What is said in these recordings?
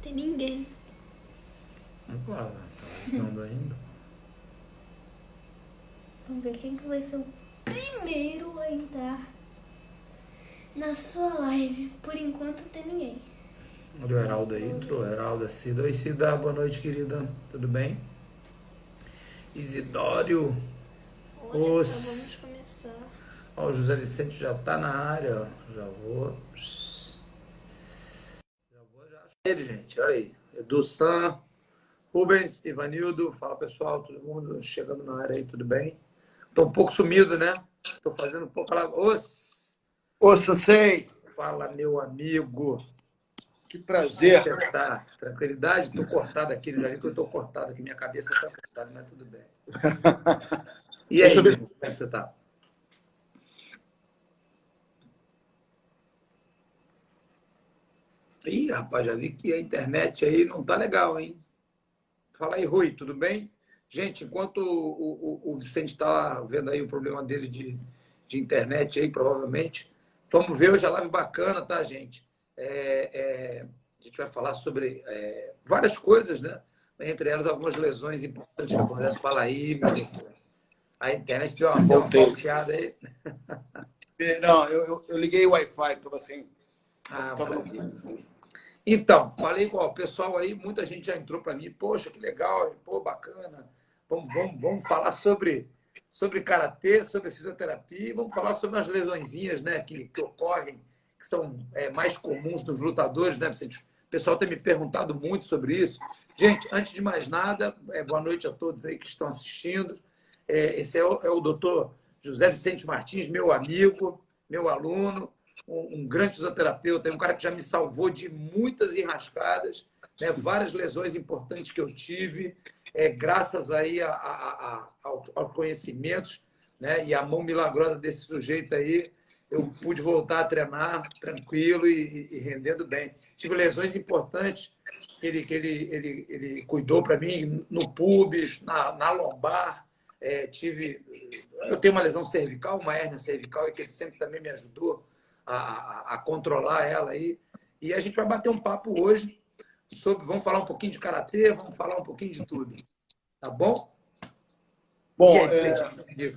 Tem ninguém. Vamos lá, tá avisando ainda. Vamos ver quem que vai ser o primeiro a entrar na sua live. Por enquanto tem ninguém. Olha o Heraldo aí, entrou. Heraldo, Cida. Oi, Cida. Boa noite, querida. Tudo bem? Isidório. Olha, vamos começar. Ó, o José Vicente já tá na área, ó. Já vou já achar ele, gente. Olha aí. Edu San, Rubens, Ivanildo. Fala, pessoal. Todo mundo chegando na área aí, tudo bem? Tô um pouco sumido, né? Tô fazendo um pouco lá. Ô, Sensei! Fala, meu amigo. Que prazer. Como você tá? Tranquilidade? Tô cortado aqui, já vi que eu tô cortado aqui. Minha cabeça tá cortada, mas tudo bem. E aí, como é que você tá? Ih, rapaz, já vi que a internet aí não tá legal, hein? Fala aí, Rui, tudo bem? Gente, enquanto o Vicente está vendo aí o problema dele de internet aí, provavelmente, vamos ver hoje a live bacana, tá, gente? A gente vai falar sobre várias coisas, né? Entre elas, algumas lesões importantes que acontecem. Fala aí, meu doutor. A internet deu uma falseada aí. Não, eu liguei o Wi-Fi para você. Maravilha. Então, falei com o pessoal aí, muita gente já entrou para mim, poxa, que legal, pô, bacana. Vamos falar sobre karatê, sobre fisioterapia, vamos falar sobre as lesõezinhas, né, que ocorrem, que são mais comuns nos lutadores, né, Vicente? O pessoal tem me perguntado muito sobre isso. Gente, antes de mais nada, boa noite a todos aí que estão assistindo. Esse é o doutor José Vicente Martins, meu amigo, meu aluno, um grande fisioterapeuta, um cara que já me salvou de muitas enrascadas, né? Várias lesões importantes que eu tive, graças aí aos conhecimentos, né? E a mão milagrosa desse sujeito aí, eu pude voltar a treinar tranquilo e rendendo bem. Tive lesões importantes que ele cuidou para mim no pubis, na lombar. Eu tenho uma lesão cervical, uma hérnia cervical, e que ele sempre também me ajudou a controlar ela aí. E a gente vai bater um papo hoje sobre. Vamos falar um pouquinho de karatê, vamos falar um pouquinho de tudo. Tá bom? Bom, aí,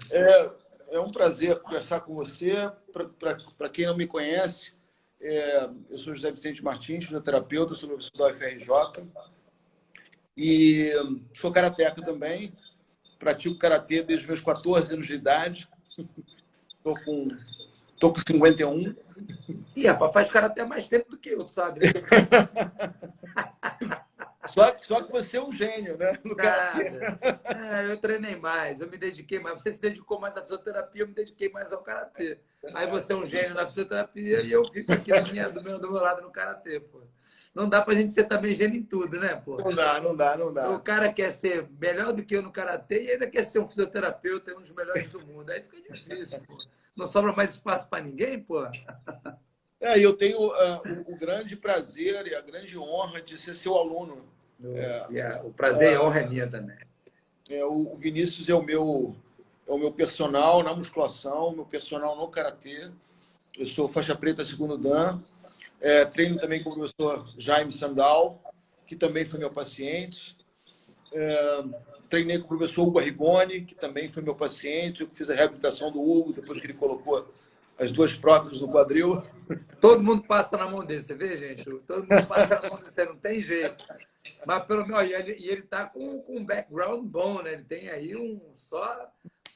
é um prazer conversar com você. Para quem não me conhece, eu sou José Vicente Martins, fisioterapeuta, sou professor da UFRJ. E sou karateca também. Pratico karatê desde os meus 14 anos de idade. Tô com 51. Ih, rapaz, faz karatê há mais tempo do que eu, sabe? Né? Só que você é um gênio, né? No karatê. Eu treinei mais, eu me dediquei mais. Você se dedicou mais à fisioterapia, eu me dediquei mais ao karatê. Aí você é um gênio na fisioterapia e eu fico aqui do meu lado no karatê, pô. Não dá pra gente ser também gênio em tudo, né, pô? Não dá. O cara quer ser melhor do que eu no karatê e ainda quer ser um fisioterapeuta, um dos melhores do mundo. Aí fica difícil, pô. Não sobra mais espaço para ninguém, pô. Eu tenho o grande prazer e a grande honra de ser seu aluno. O prazer e a honra é minha também. O Vinícius é o meu personal na musculação, meu personal no karatê. Eu sou faixa preta segundo dan. Treino também com o professor Jaime Sandal, que também foi meu paciente. Treinei com o professor Hugo Arrigoni, que também foi meu paciente. Eu fiz a reabilitação do Hugo depois que ele colocou as 2 próteses no quadril. Todo mundo passa na mão dele, você vê, gente? Todo mundo passa na mão dele, você não tem jeito. Mas pelo menos, ele tá com um background bom, né? Ele tem aí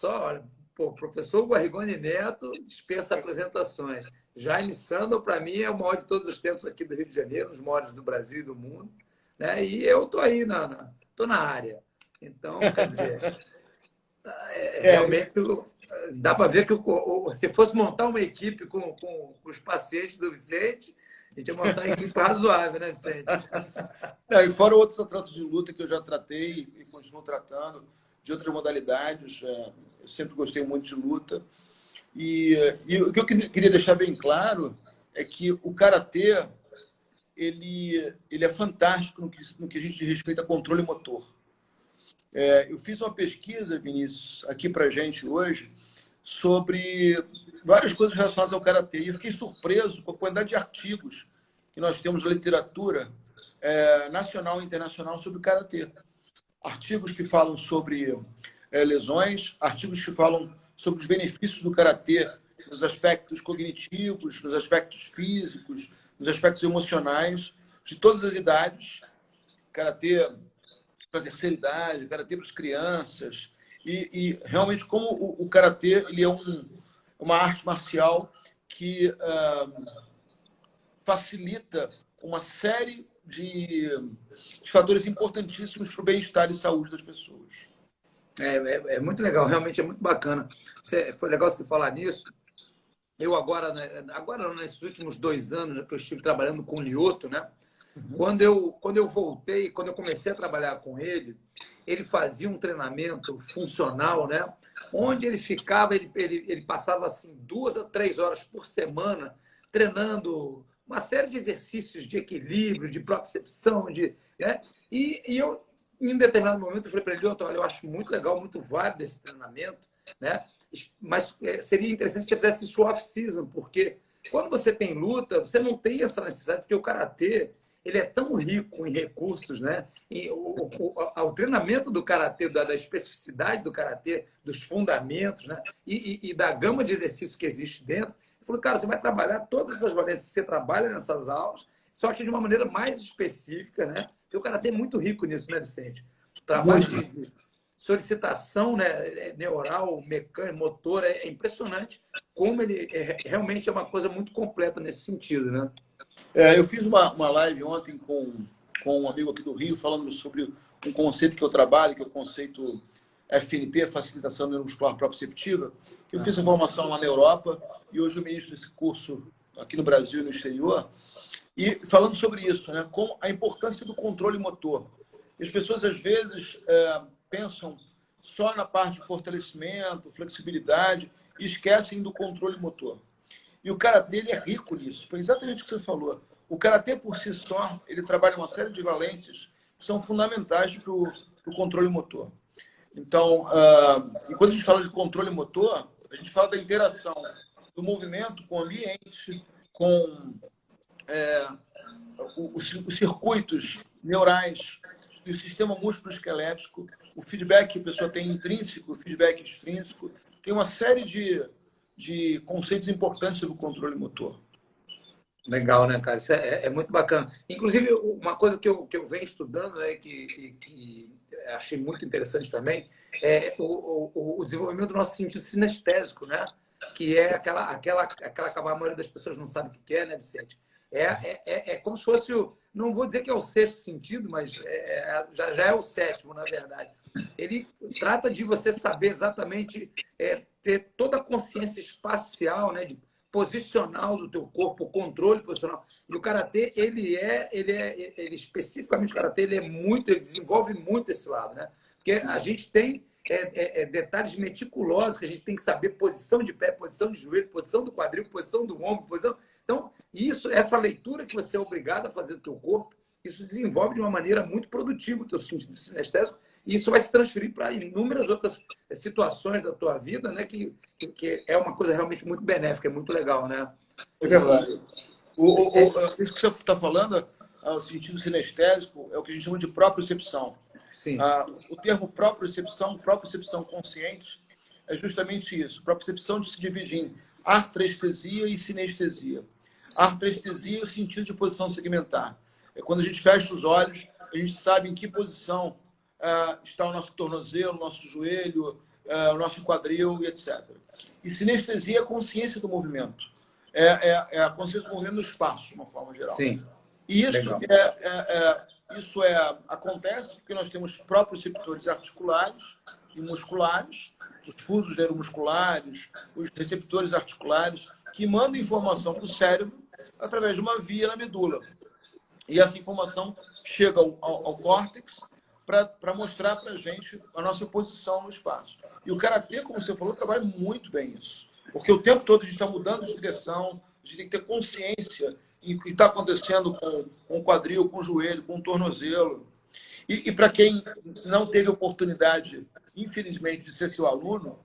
olha, pô, professor Guarrigoni Neto dispensa apresentações. Jaime Sandal, para mim, é o maior de todos os tempos aqui do Rio de Janeiro, os maiores do Brasil e do mundo. Né? E eu tô aí, tô na área. Então, quer dizer, realmente dá para ver que se fosse montar uma equipe com os pacientes do Vicente, a gente ia montar uma equipe razoável, né, Vicente? E fora outros atletas de luta que eu já tratei e continuo tratando, de outras modalidades. Eu sempre gostei muito de luta. E o que eu queria deixar bem claro é que o karatê ele é fantástico no que a gente respeita a controle motor. Eu fiz uma pesquisa, Vinícius, aqui para a gente hoje, sobre várias coisas relacionadas ao karatê. E eu fiquei surpreso com a quantidade de artigos que nós temos na literatura nacional e internacional sobre karatê. Artigos que falam sobre lesões, artigos que falam sobre os benefícios do karatê nos aspectos cognitivos, nos aspectos físicos, nos aspectos emocionais, de todas as idades. Karatê para a terceira idade, karatê para as crianças. E realmente, como o karatê ele é uma arte marcial que facilita uma série de fatores importantíssimos para o bem-estar e saúde das pessoas. É muito legal, realmente é muito bacana. Foi legal você falar nisso. Eu agora, nesses últimos 2 anos que eu estive trabalhando com o Lyoto, né? Quando eu voltei, quando eu comecei a trabalhar com ele, ele fazia um treinamento funcional, né? Onde ele ficava, ele passava assim 2 a 3 horas por semana treinando uma série de exercícios de equilíbrio, de propriocepção, né? E eu, em um determinado momento, eu falei para ele, olha, eu acho muito legal, muito válido esse treinamento, né? Mas seria interessante se você fizesse isso off-season, porque quando você tem luta, você não tem essa necessidade, porque o karatê ele é tão rico em recursos, né? E o treinamento do karatê, da especificidade do karatê, dos fundamentos, né? E da gama de exercícios que existe dentro. Eu falei, cara, você vai trabalhar todas essas valências que você trabalha nessas aulas, só que de uma maneira mais específica, né? Porque o karatê é muito rico nisso, né, Vicente? O trabalho de solicitação, né, neural, mecânica, motor, é impressionante como ele realmente é uma coisa muito completa nesse sentido, né? Eu fiz uma live ontem com um amigo aqui do Rio, falando sobre um conceito que eu trabalho, que é o conceito FNP, Facilitação Neuromuscular Proprioceptiva, que eu fiz a formação lá na Europa e hoje eu ministro esse curso aqui no Brasil e no exterior, e falando sobre isso, né, com a importância do controle motor. As pessoas, às vezes, pensam só na parte de fortalecimento, flexibilidade, e esquecem do controle motor. E o karatê ele é rico nisso. Foi exatamente o que você falou. O karatê por si só, ele trabalha uma série de valências que são fundamentais para o controle motor. Então, e quando a gente fala de controle motor, a gente fala da interação do movimento com o ambiente, com os circuitos neurais e o sistema músculo-esquelético, o feedback que a pessoa tem intrínseco, o feedback extrínseco. Tem uma série de conceitos importantes sobre o controle motor. Legal, né, cara? Isso é muito bacana. Inclusive, uma coisa que eu venho estudando, né, que achei muito interessante também, é o desenvolvimento do nosso sentido sinestésico, né? Que é aquela que a maioria das pessoas não sabe o que é, né, Vicente? É como se fosse não vou dizer que é o sexto sentido, mas já é o sétimo, na verdade. Ele trata de você saber exatamente, ter toda a consciência espacial, né, posicional do teu corpo, o controle posicional. E o karatê, ele especificamente o karatê, ele desenvolve muito esse lado, né? Porque a gente tem detalhes meticulosos que a gente tem que saber posição de pé, posição de joelho, posição do quadril, posição do ombro, posição. Então, essa leitura que você é obrigado a fazer do teu corpo, isso desenvolve de uma maneira muito produtiva o teu sentido sinestésico. E isso vai se transferir para inúmeras outras situações da tua vida, né? Que é uma coisa realmente muito benéfica, é muito legal, né? É verdade. Isso que você está falando, o sentido sinestésico, é o que a gente chama de propriocepção. Sim. O termo propriocepção consciente, é justamente isso. Propriocepção de se dividir em artrestesia e sinestesia. Artrestesia é o sentido de posição segmentar. É quando a gente fecha os olhos, a gente sabe em que posição está o nosso tornozelo, o nosso joelho, o nosso quadril e etc. E sinestesia é a consciência do movimento. É a consciência do movimento no espaço, de uma forma geral. Sim. E isso acontece porque nós temos próprios receptores articulares e musculares, os fusos neuromusculares, os receptores articulares, que mandam informação para o cérebro através de uma via na medula. E essa informação chega ao córtex para mostrar para a gente a nossa posição no espaço. E o karatê, como você falou, trabalha muito bem isso. Porque o tempo todo a gente está mudando de direção, a gente tem que ter consciência em o que está acontecendo com o quadril, com o joelho, com o tornozelo. E para quem não teve oportunidade, infelizmente, de ser seu aluno,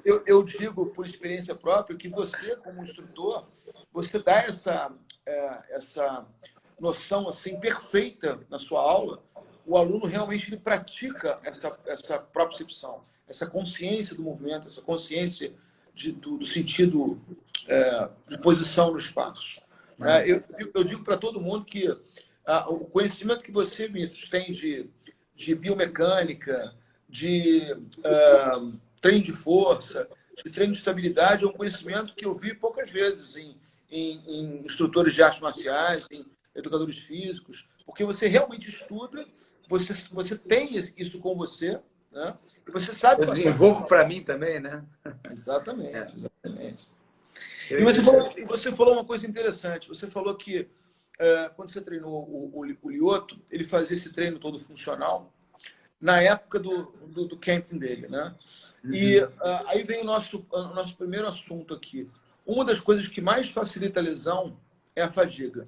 eu digo por experiência própria que você, como instrutor, você dá essa noção assim perfeita na sua aula, o aluno realmente ele pratica essa propriocepção, essa consciência do movimento, essa consciência do sentido de posição no espaço. Eu digo para todo mundo que o conhecimento que você, Vinícius, tem de biomecânica, de treino de força, de treino de estabilidade, é um conhecimento que eu vi poucas vezes em instrutores de artes marciais, em educadores físicos, porque você realmente estuda, você tem isso com você, né? E você sabe Eu desenvolvo para mim também, né? Exatamente, exatamente. E você falou uma coisa interessante. Você falou que quando você treinou o Lyoto, ele fazia esse treino todo funcional na época do camping dele, né? E aí vem o nosso primeiro assunto aqui. Uma das coisas que mais facilita a lesão é a fadiga,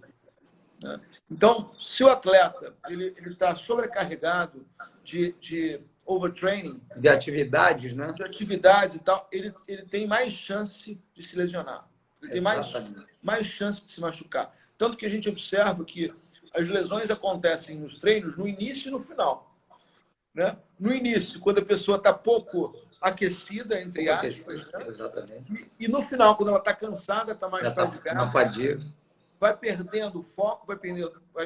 né? Então, se o atleta ele está sobrecarregado de overtraining, de atividades, né? De atividades e tal, ele tem mais chance de se lesionar. Ele tem mais chance de se machucar. Tanto que a gente observa que as lesões acontecem nos treinos no início e no final, né? No início, quando a pessoa está pouco aquecida, entre aspas, né? Exatamente. E no final, quando ela está cansada, está mais fadigada, na fadiga, vai perdendo o foco, vai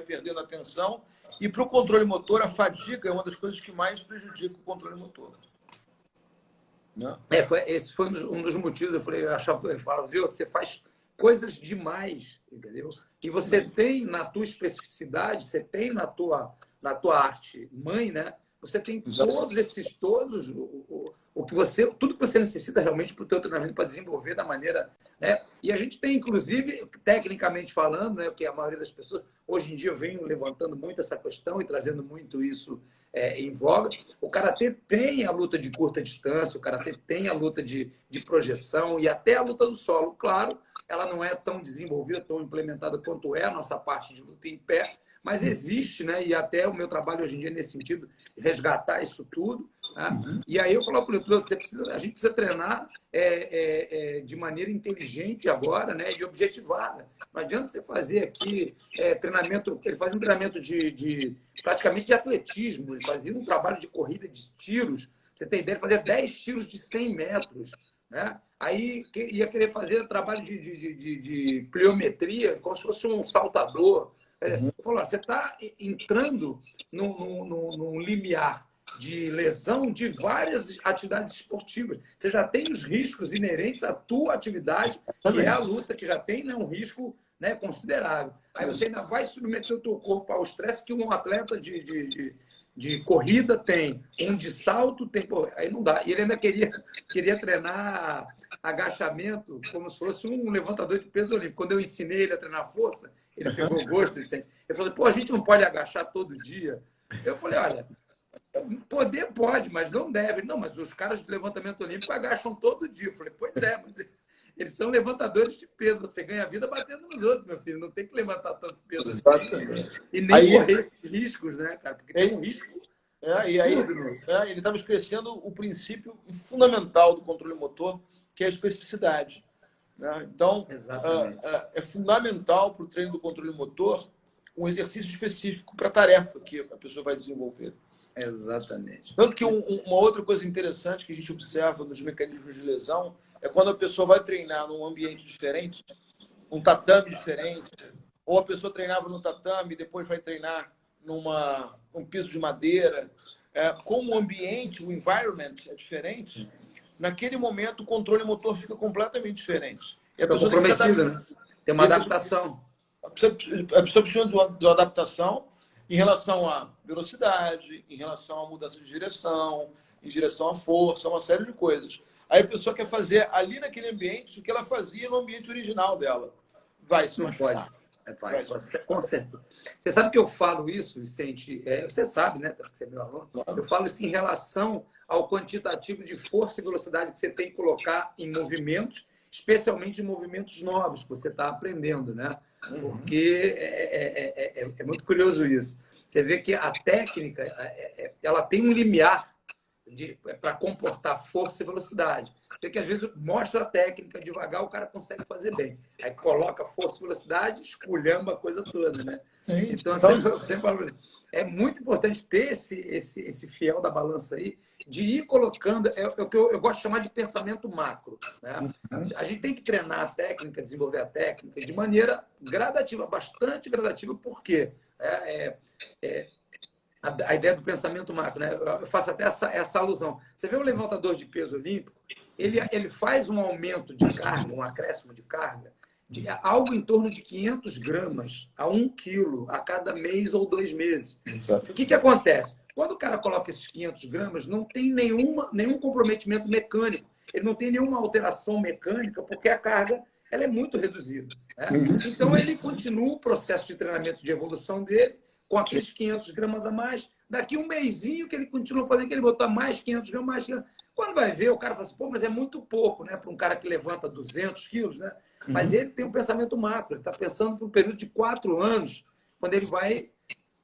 perdendo a atenção. E para o controle motor, a fadiga é uma das coisas que mais prejudica o controle motor. Não? Esse foi um dos motivos. Eu falo, viu, você faz coisas demais, entendeu? E você tem na tua especificidade, você tem na tua arte mãe, né? Você tem todos tudo que você necessita realmente para o teu treinamento, para desenvolver da maneira, né? E a gente tem, inclusive, tecnicamente falando, né, que a maioria das pessoas, hoje em dia, eu venho levantando muito essa questão e trazendo muito isso em voga. O karatê tem a luta de curta distância, o karatê tem a luta de projeção e até a luta do solo. Claro, ela não é tão desenvolvida, tão implementada quanto é a nossa parte de luta em pé, mas existe, né? E até o meu trabalho hoje em dia nesse sentido, resgatar isso tudo. Tá? E aí eu falo para o Lyoto, a gente precisa treinar de maneira inteligente agora, né? E objetivada. Não adianta você fazer aqui treinamento. Ele fazia um treinamento praticamente de atletismo, ele fazia um trabalho de corrida de tiros. Você tem ideia, ele fazia 10 tiros de 100 metros. Né? Aí ia querer fazer trabalho de pliometria, como se fosse um saltador. Eu falo, você está entrando num limiar de lesão de várias atividades esportivas. Você já tem os riscos inerentes à tua atividade, que é a luta, que já tem, né, um risco, né, considerável. Aí você ainda vai submeter o teu corpo ao estresse que um atleta de corrida tem, um de salto tem, aí não dá. E ele ainda queria treinar agachamento como se fosse um levantador de peso olímpico. Quando eu ensinei ele a treinar força, ele pegou gosto. Ele falou, a gente não pode agachar todo dia. Eu falei, olha, poder pode, mas não deve. Não, mas os caras de levantamento olímpico agacham todo dia. Eu falei, pois é, mas eles são levantadores de peso. Você ganha vida batendo nos outros, meu filho. Não tem que levantar tanto peso assim. E nem correr riscos, né, cara? Porque tem um risco. E aí ele estava esquecendo o princípio fundamental do controle motor, que é a especificidade. Né? Então, é fundamental para o treino do controle motor um exercício específico para a tarefa que a pessoa vai desenvolver. Exatamente. Tanto que uma outra coisa interessante que a gente observa nos mecanismos de lesão é quando a pessoa vai treinar num ambiente diferente, um tatame diferente, ou a pessoa treinava no tatame e depois vai treinar num piso de madeira. Como o ambiente, o environment é diferente, naquele momento o controle motor fica completamente diferente. E a pessoa comprometida, né? Tem uma adaptação. A pessoa precisa de uma adaptação em relação à velocidade, em relação à mudança de direção, em direção à força, uma série de coisas. Aí a pessoa quer fazer ali naquele ambiente o que ela fazia no ambiente original dela. Vai se machucar. Com certeza. Você sabe que eu falo isso, Vicente? Você sabe, né? Porque você é meu aluno. Claro. Eu falo isso em relação ao quantitativo de força e velocidade que você tem que colocar em movimentos, especialmente em movimentos novos que você está aprendendo, né? Porque é muito curioso isso. Você vê que a técnica ela tem um limiar para comportar força e velocidade. Porque que às vezes mostra a técnica devagar, o cara consegue fazer bem. Aí coloca força e velocidade, esculhamba a coisa toda, né? Então, é muito importante ter esse fiel da balança aí, de ir colocando, é o que eu gosto de chamar de pensamento macro. Né? A gente tem que treinar a técnica, desenvolver a técnica de maneira gradativa, bastante gradativa, porque a ideia do pensamento macro, né? Eu faço até essa alusão. Você vê o levantador de peso olímpico, ele faz um aumento de carga, um acréscimo de carga, de algo em torno de 500 gramas a 1 quilo a cada mês ou 2 meses. Exato. O que acontece? Quando o cara coloca esses 500 gramas, não tem nenhum comprometimento mecânico, ele não tem nenhuma alteração mecânica, porque a carga ela é muito reduzida. Né? Então, ele continua o processo de treinamento de evolução dele, com aqueles 500 gramas a mais. Daqui um mesinho que ele continua fazendo, que ele botar mais 500 gramas, mais 500. Quando vai ver, o cara fala assim, pô, mas é muito pouco, né? Para um cara que levanta 200 quilos, né? Mas ele tem um pensamento macro, ele está pensando para um período de 4 anos, quando ele vai,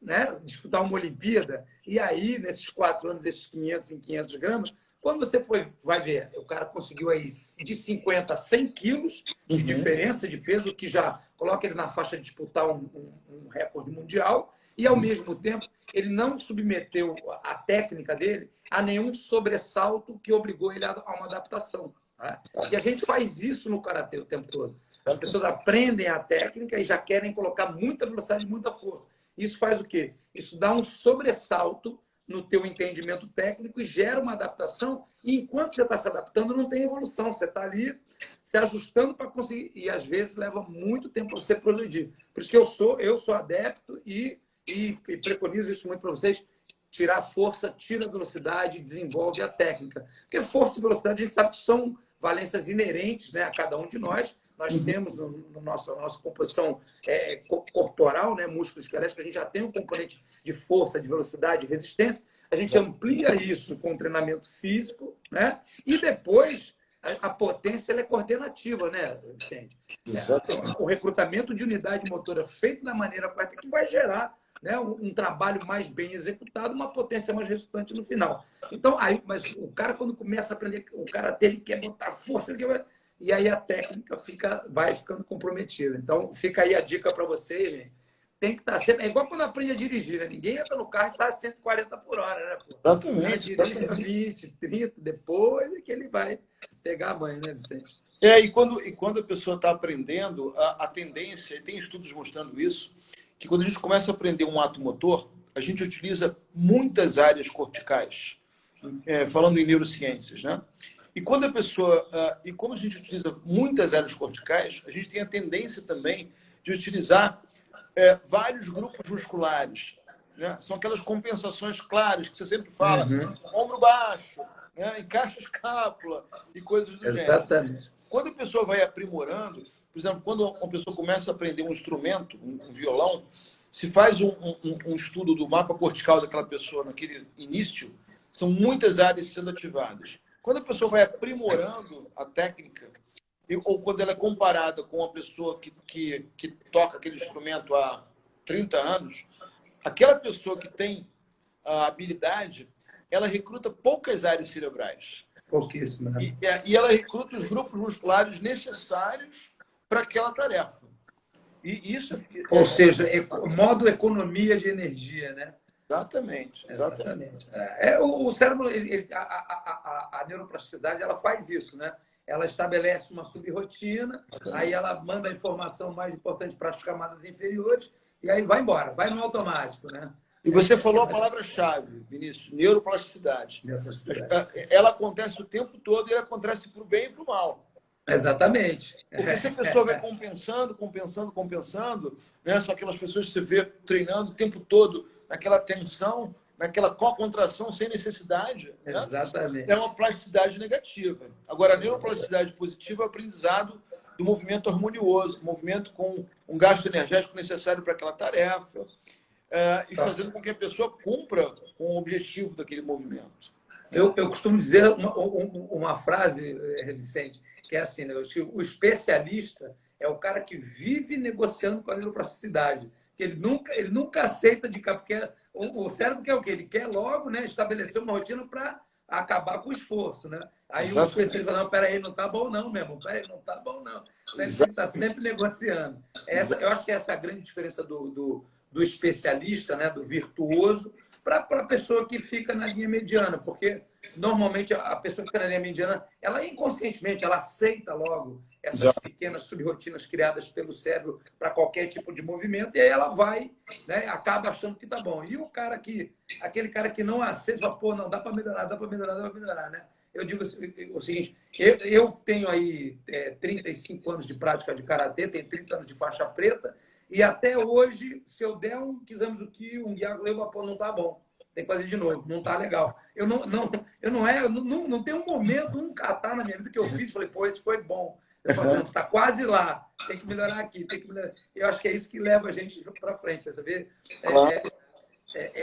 né, disputar uma Olimpíada, e aí, nesses 4 anos, esses 500 em 500 gramas, quando você vai ver, o cara conseguiu aí de 50 a 100 quilos de diferença de peso, que já coloca ele na faixa de disputar um recorde mundial, e, ao mesmo tempo, ele não submeteu a técnica dele a nenhum sobressalto que obrigou ele a uma adaptação. Né? E a gente faz isso no karatê o tempo todo. As pessoas aprendem a técnica e já querem colocar muita velocidade e muita força. Isso faz o quê? Isso dá um sobressalto no teu entendimento técnico e gera uma adaptação. E enquanto você está se adaptando, não tem evolução. Você está ali se ajustando para conseguir. E, às vezes, leva muito tempo para você progredir. Por isso que eu sou adepto e preconizo isso muito para vocês. Tirar a força, tira a velocidade, desenvolve a técnica. Porque força e velocidade, a gente sabe que são valências inerentes, né, a cada um de nós. Nós temos na nossa composição corporal, né, músculo esquelético, a gente já tem um componente de força, de velocidade, de resistência. A gente amplia isso com o treinamento físico, né? E depois a potência ela é coordenativa, né, Vicente? Exatamente. O recrutamento de unidade motora feito da maneira correta que vai gerar, né, um trabalho mais bem executado, uma potência mais resultante no final. Então, mas o cara, quando começa a aprender, o karatê, ele quer botar força, e aí a técnica vai ficando comprometida. Então, fica aí a dica para vocês, gente. Tem que estar sempre. É igual quando aprende a dirigir, né? Ninguém entra no carro e sai a 140 por hora, né? Exatamente. Dirige a 20, 30, depois é que ele vai pegar a manha, né, Vicente? E quando a pessoa está aprendendo, a tendência, e tem estudos mostrando isso, que quando a gente começa a aprender um ato motor, a gente utiliza muitas áreas corticais, falando em neurociências, né? E quando como a gente utiliza muitas áreas corticais, a gente tem a tendência também de utilizar vários grupos musculares, né? São aquelas compensações claras que você sempre fala, ombro baixo, né? Encaixa a escápula e coisas do gênero. Exatamente. Quando a pessoa vai aprimorando, por exemplo, quando uma pessoa começa a aprender um instrumento, um violão, se faz um estudo do mapa cortical daquela pessoa naquele início, são muitas áreas sendo ativadas. Quando a pessoa vai aprimorando a técnica, ou quando ela é comparada com uma pessoa que toca aquele instrumento há 30 anos, aquela pessoa que tem a habilidade, ela recruta poucas áreas cerebrais. Pouquíssimo, né? E ela recruta os grupos musculares necessários para aquela tarefa. E isso Ou seja, modo economia de energia, né? Exatamente. O cérebro, a neuroplasticidade, ela faz isso, né? Ela estabelece uma subrotina, aí ela manda a informação mais importante para as camadas inferiores e aí vai embora, vai no automático, né? E você falou a palavra-chave, Vinícius, neuroplasticidade. Ela acontece o tempo todo e ela acontece para o bem e para o mal. Exatamente. Porque se a pessoa vai compensando, né? São aquelas pessoas que você vê treinando o tempo todo naquela tensão, naquela co-contração sem necessidade. Né? Exatamente. É uma plasticidade negativa. Agora, a neuroplasticidade positiva é o aprendizado do movimento harmonioso, movimento com um gasto energético necessário para aquela tarefa, e fazendo com que a pessoa cumpra com o objetivo daquele movimento. Eu costumo dizer uma frase, Vicente, que é assim, né? O especialista é o cara que vive negociando com a neuroplasticidade. Ele nunca aceita de cá, porque o cérebro quer o quê? Ele quer logo, né, estabelecer uma rotina para acabar com o esforço, né? Aí o Exatamente. especialista fala, não, peraí, não tá bom não, meu irmão, peraí, não tá bom não. Ele está sempre negociando. Eu acho que essa é a grande diferença do especialista, né, do virtuoso, para a pessoa que fica na linha mediana, porque normalmente a pessoa que fica na linha mediana, ela inconscientemente, ela aceita logo essas pequenas subrotinas criadas pelo cérebro para qualquer tipo de movimento, e aí ela vai, né, acaba achando que tá bom. E aquele cara que não aceita, pô, não, dá para melhorar, dá para melhorar, dá para melhorar, né? Eu digo o seguinte, eu tenho aí 35 anos de prática de karatê, tenho 30 anos de faixa preta, e até hoje, se eu der um Kizamizuki, um Gyaku Leva, pô, não tá bom. Tem que fazer de novo, não tá legal. Eu não tenho um momento, um kata na minha vida que eu fiz, falei, pô, esse foi bom. Eu falo assim, tá quase lá, tem que melhorar aqui, tem que melhorar. Eu acho que é isso que leva a gente para frente, você sabe?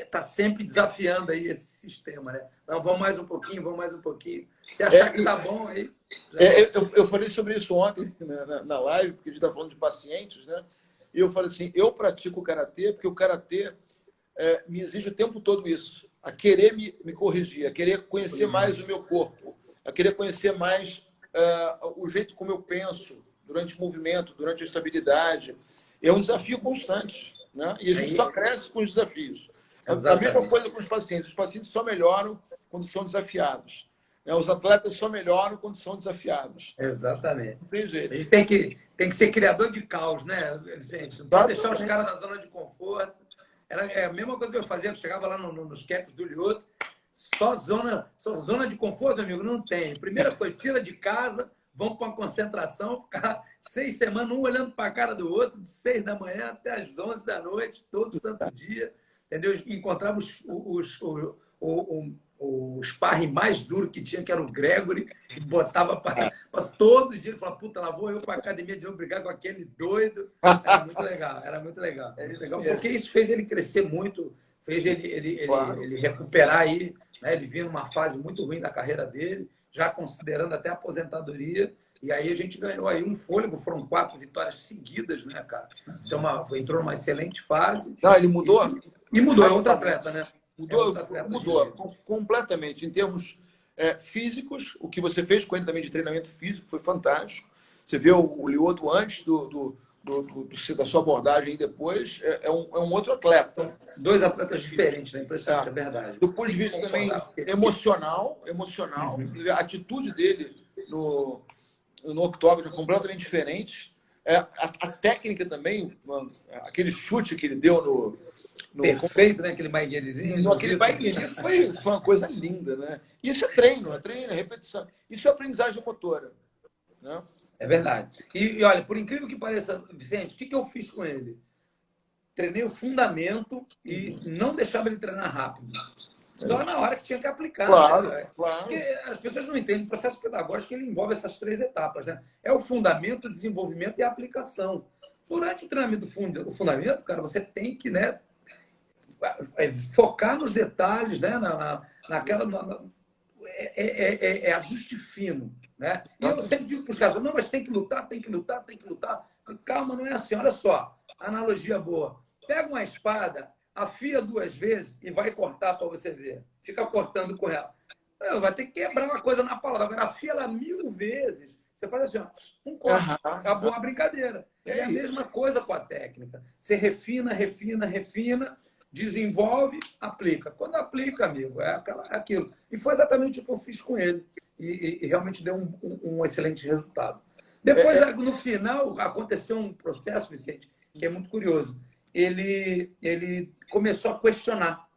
Tá sempre desafiando aí esse sistema, né? Não, vamos mais um pouquinho, vamos mais um pouquinho. Se achar que tá bom, aí... Eu falei sobre isso ontem na live, porque a gente está falando de pacientes, né? E eu falei assim, eu pratico o karatê porque o karatê me exige o tempo todo isso, a querer me corrigir, a querer conhecer mais o meu corpo, a querer conhecer mais o jeito como eu penso durante o movimento, durante a estabilidade. É um desafio constante, né? E a gente só cresce com os desafios. A mesma coisa com os pacientes. Os pacientes só melhoram quando são desafiados. Os atletas só melhoram quando são desafiados. Exatamente. Não tem jeito. A gente tem que ser criador de caos, né, Vicente? Não pode deixar os caras na zona de conforto. Era a mesma coisa que eu fazia. Eu chegava lá nos camps do Lyoto, só zona de conforto, amigo, não tem. Primeira coisa, tira de casa, vamos para uma concentração, ficar 6 semanas, um olhando para a cara do outro, de 6 da manhã até as 11 da noite, todo santo dia. Entendeu? Encontrava o sparring mais duro que tinha, que era o Gregory, e botava para todo dia. Ele falava, puta, lá vou eu para a academia de novo brigar com aquele doido. Era muito legal, era muito legal. Porque isso fez ele crescer muito, fez ele recuperar aí, né? Ele vinha numa fase muito ruim da carreira dele, já considerando até a aposentadoria. E aí a gente ganhou aí um fôlego, foram 4 vitórias seguidas, né, cara? Isso entrou numa excelente fase. Não, ele mudou? E mudou, é outro atleta, né? Mudou completamente. Em termos físicos, o que você fez com ele também de treinamento físico foi fantástico. Você vê o Lyoto antes da sua abordagem e depois, é um outro atleta. 2 atletas diferentes, né? Impressionante, é verdade. Do ponto de vista também emocional, a atitude dele no octógono é completamente diferente. A técnica também, aquele chute que ele deu perfeito, né? Aquele baiguetezinho. Aquele baiguete foi uma coisa linda, né? Isso é treino, é repetição. Isso é aprendizagem motora, né? É verdade. E olha, por incrível que pareça, Vicente, o que eu fiz com ele? Treinei o fundamento e não deixava ele treinar rápido. Só na hora que tinha que aplicar. Claro, né? claro. Porque as pessoas não entendem. O processo pedagógico ele envolve essas 3 etapas, né? É o fundamento, o desenvolvimento e a aplicação. Durante o treinamento do fundamento, cara, você tem que, né, focar nos detalhes, né? Ajuste fino, né? E eu sempre digo para os caras, não, mas tem que lutar, tem que lutar, tem que lutar. Calma, não é assim. Olha só, analogia boa. Pega uma espada, afia 2 vezes e vai cortar para você ver. Fica cortando com ela. Vai ter que quebrar uma coisa na palavra. Agora, afia ela 1000 vezes. Você faz assim, ó, um corte. Acabou a brincadeira. É a mesma coisa com a técnica. Você refina, refina, refina, desenvolve, aplica. Quando aplica, amigo, é aquilo. E foi exatamente o que eu fiz com ele. E realmente deu um excelente resultado. Depois, no final, aconteceu um processo, Vicente, que é muito curioso. Ele começou a questionar.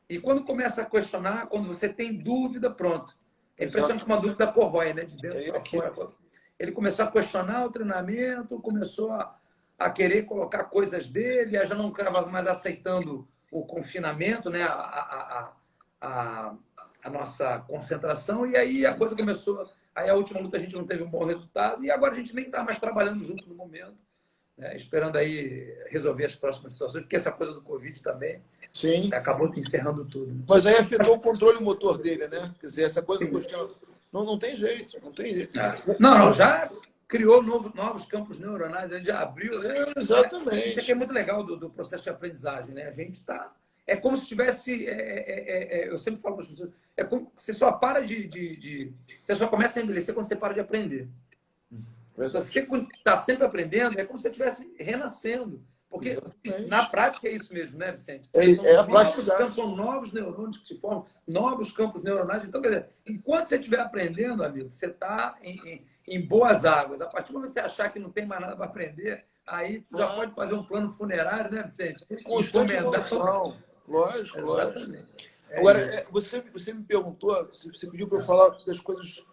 E quando começa a questionar, quando você tem dúvida, pronto. É impressionante que uma dúvida corrói, né? De dentro para fora. Ele começou a questionar o treinamento, começou a querer colocar coisas dele, já não estava mais aceitando o confinamento, né? A nossa concentração, e aí a coisa começou. Aí a última luta a gente não teve um bom resultado, e agora a gente nem está mais trabalhando junto no momento, né? Esperando aí resolver as próximas situações, porque essa coisa do Covid também acabou encerrando tudo. Mas aí afetou o controle motor dele, né? Quer dizer, essa coisa não tem jeito, não tem jeito. Não, já criou novos campos neuronais, a gente já abriu. Exatamente. Isso aqui é muito legal do processo de aprendizagem, né? A gente está é como se tivesse... eu sempre falo para as pessoas, é como que você só para você só começa a envelhecer quando você para de aprender. Você está sempre aprendendo, é como se você estivesse renascendo. Porque Exatamente. na prática é isso mesmo, né, Vicente? É a praticidade. São novos neurônios que se formam, novos campos neuronais. Então, quer dizer, enquanto você estiver aprendendo, amigo, você está em boas águas. A partir do momento que você achar que não tem mais nada para aprender, aí tu já pode fazer um plano funerário, né, Vicente? Em constante evolução. Lógico, lógico. Agora, você me perguntou, você pediu para eu falar das coisas,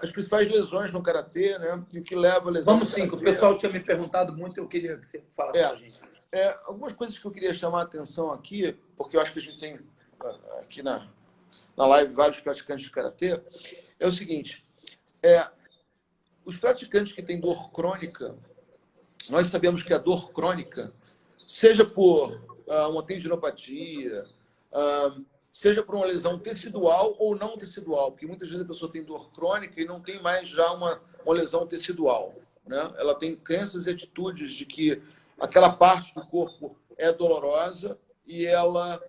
as principais lesões no karatê, né? E o que leva a lesão. Vamos sim, que o pessoal tinha me perguntado muito, eu queria que você falasse para a gente. Algumas coisas que eu queria chamar a atenção aqui, porque eu acho que a gente tem aqui na live vários praticantes de karatê, é o seguinte: os praticantes que têm dor crônica, nós sabemos que a dor crônica, seja por uma tendinopatia, seja por uma lesão tecidual ou não tecidual, porque muitas vezes a pessoa tem dor crônica e não tem mais já uma lesão tecidual, né? Ela tem crenças e atitudes de que aquela parte do corpo é dolorosa e ela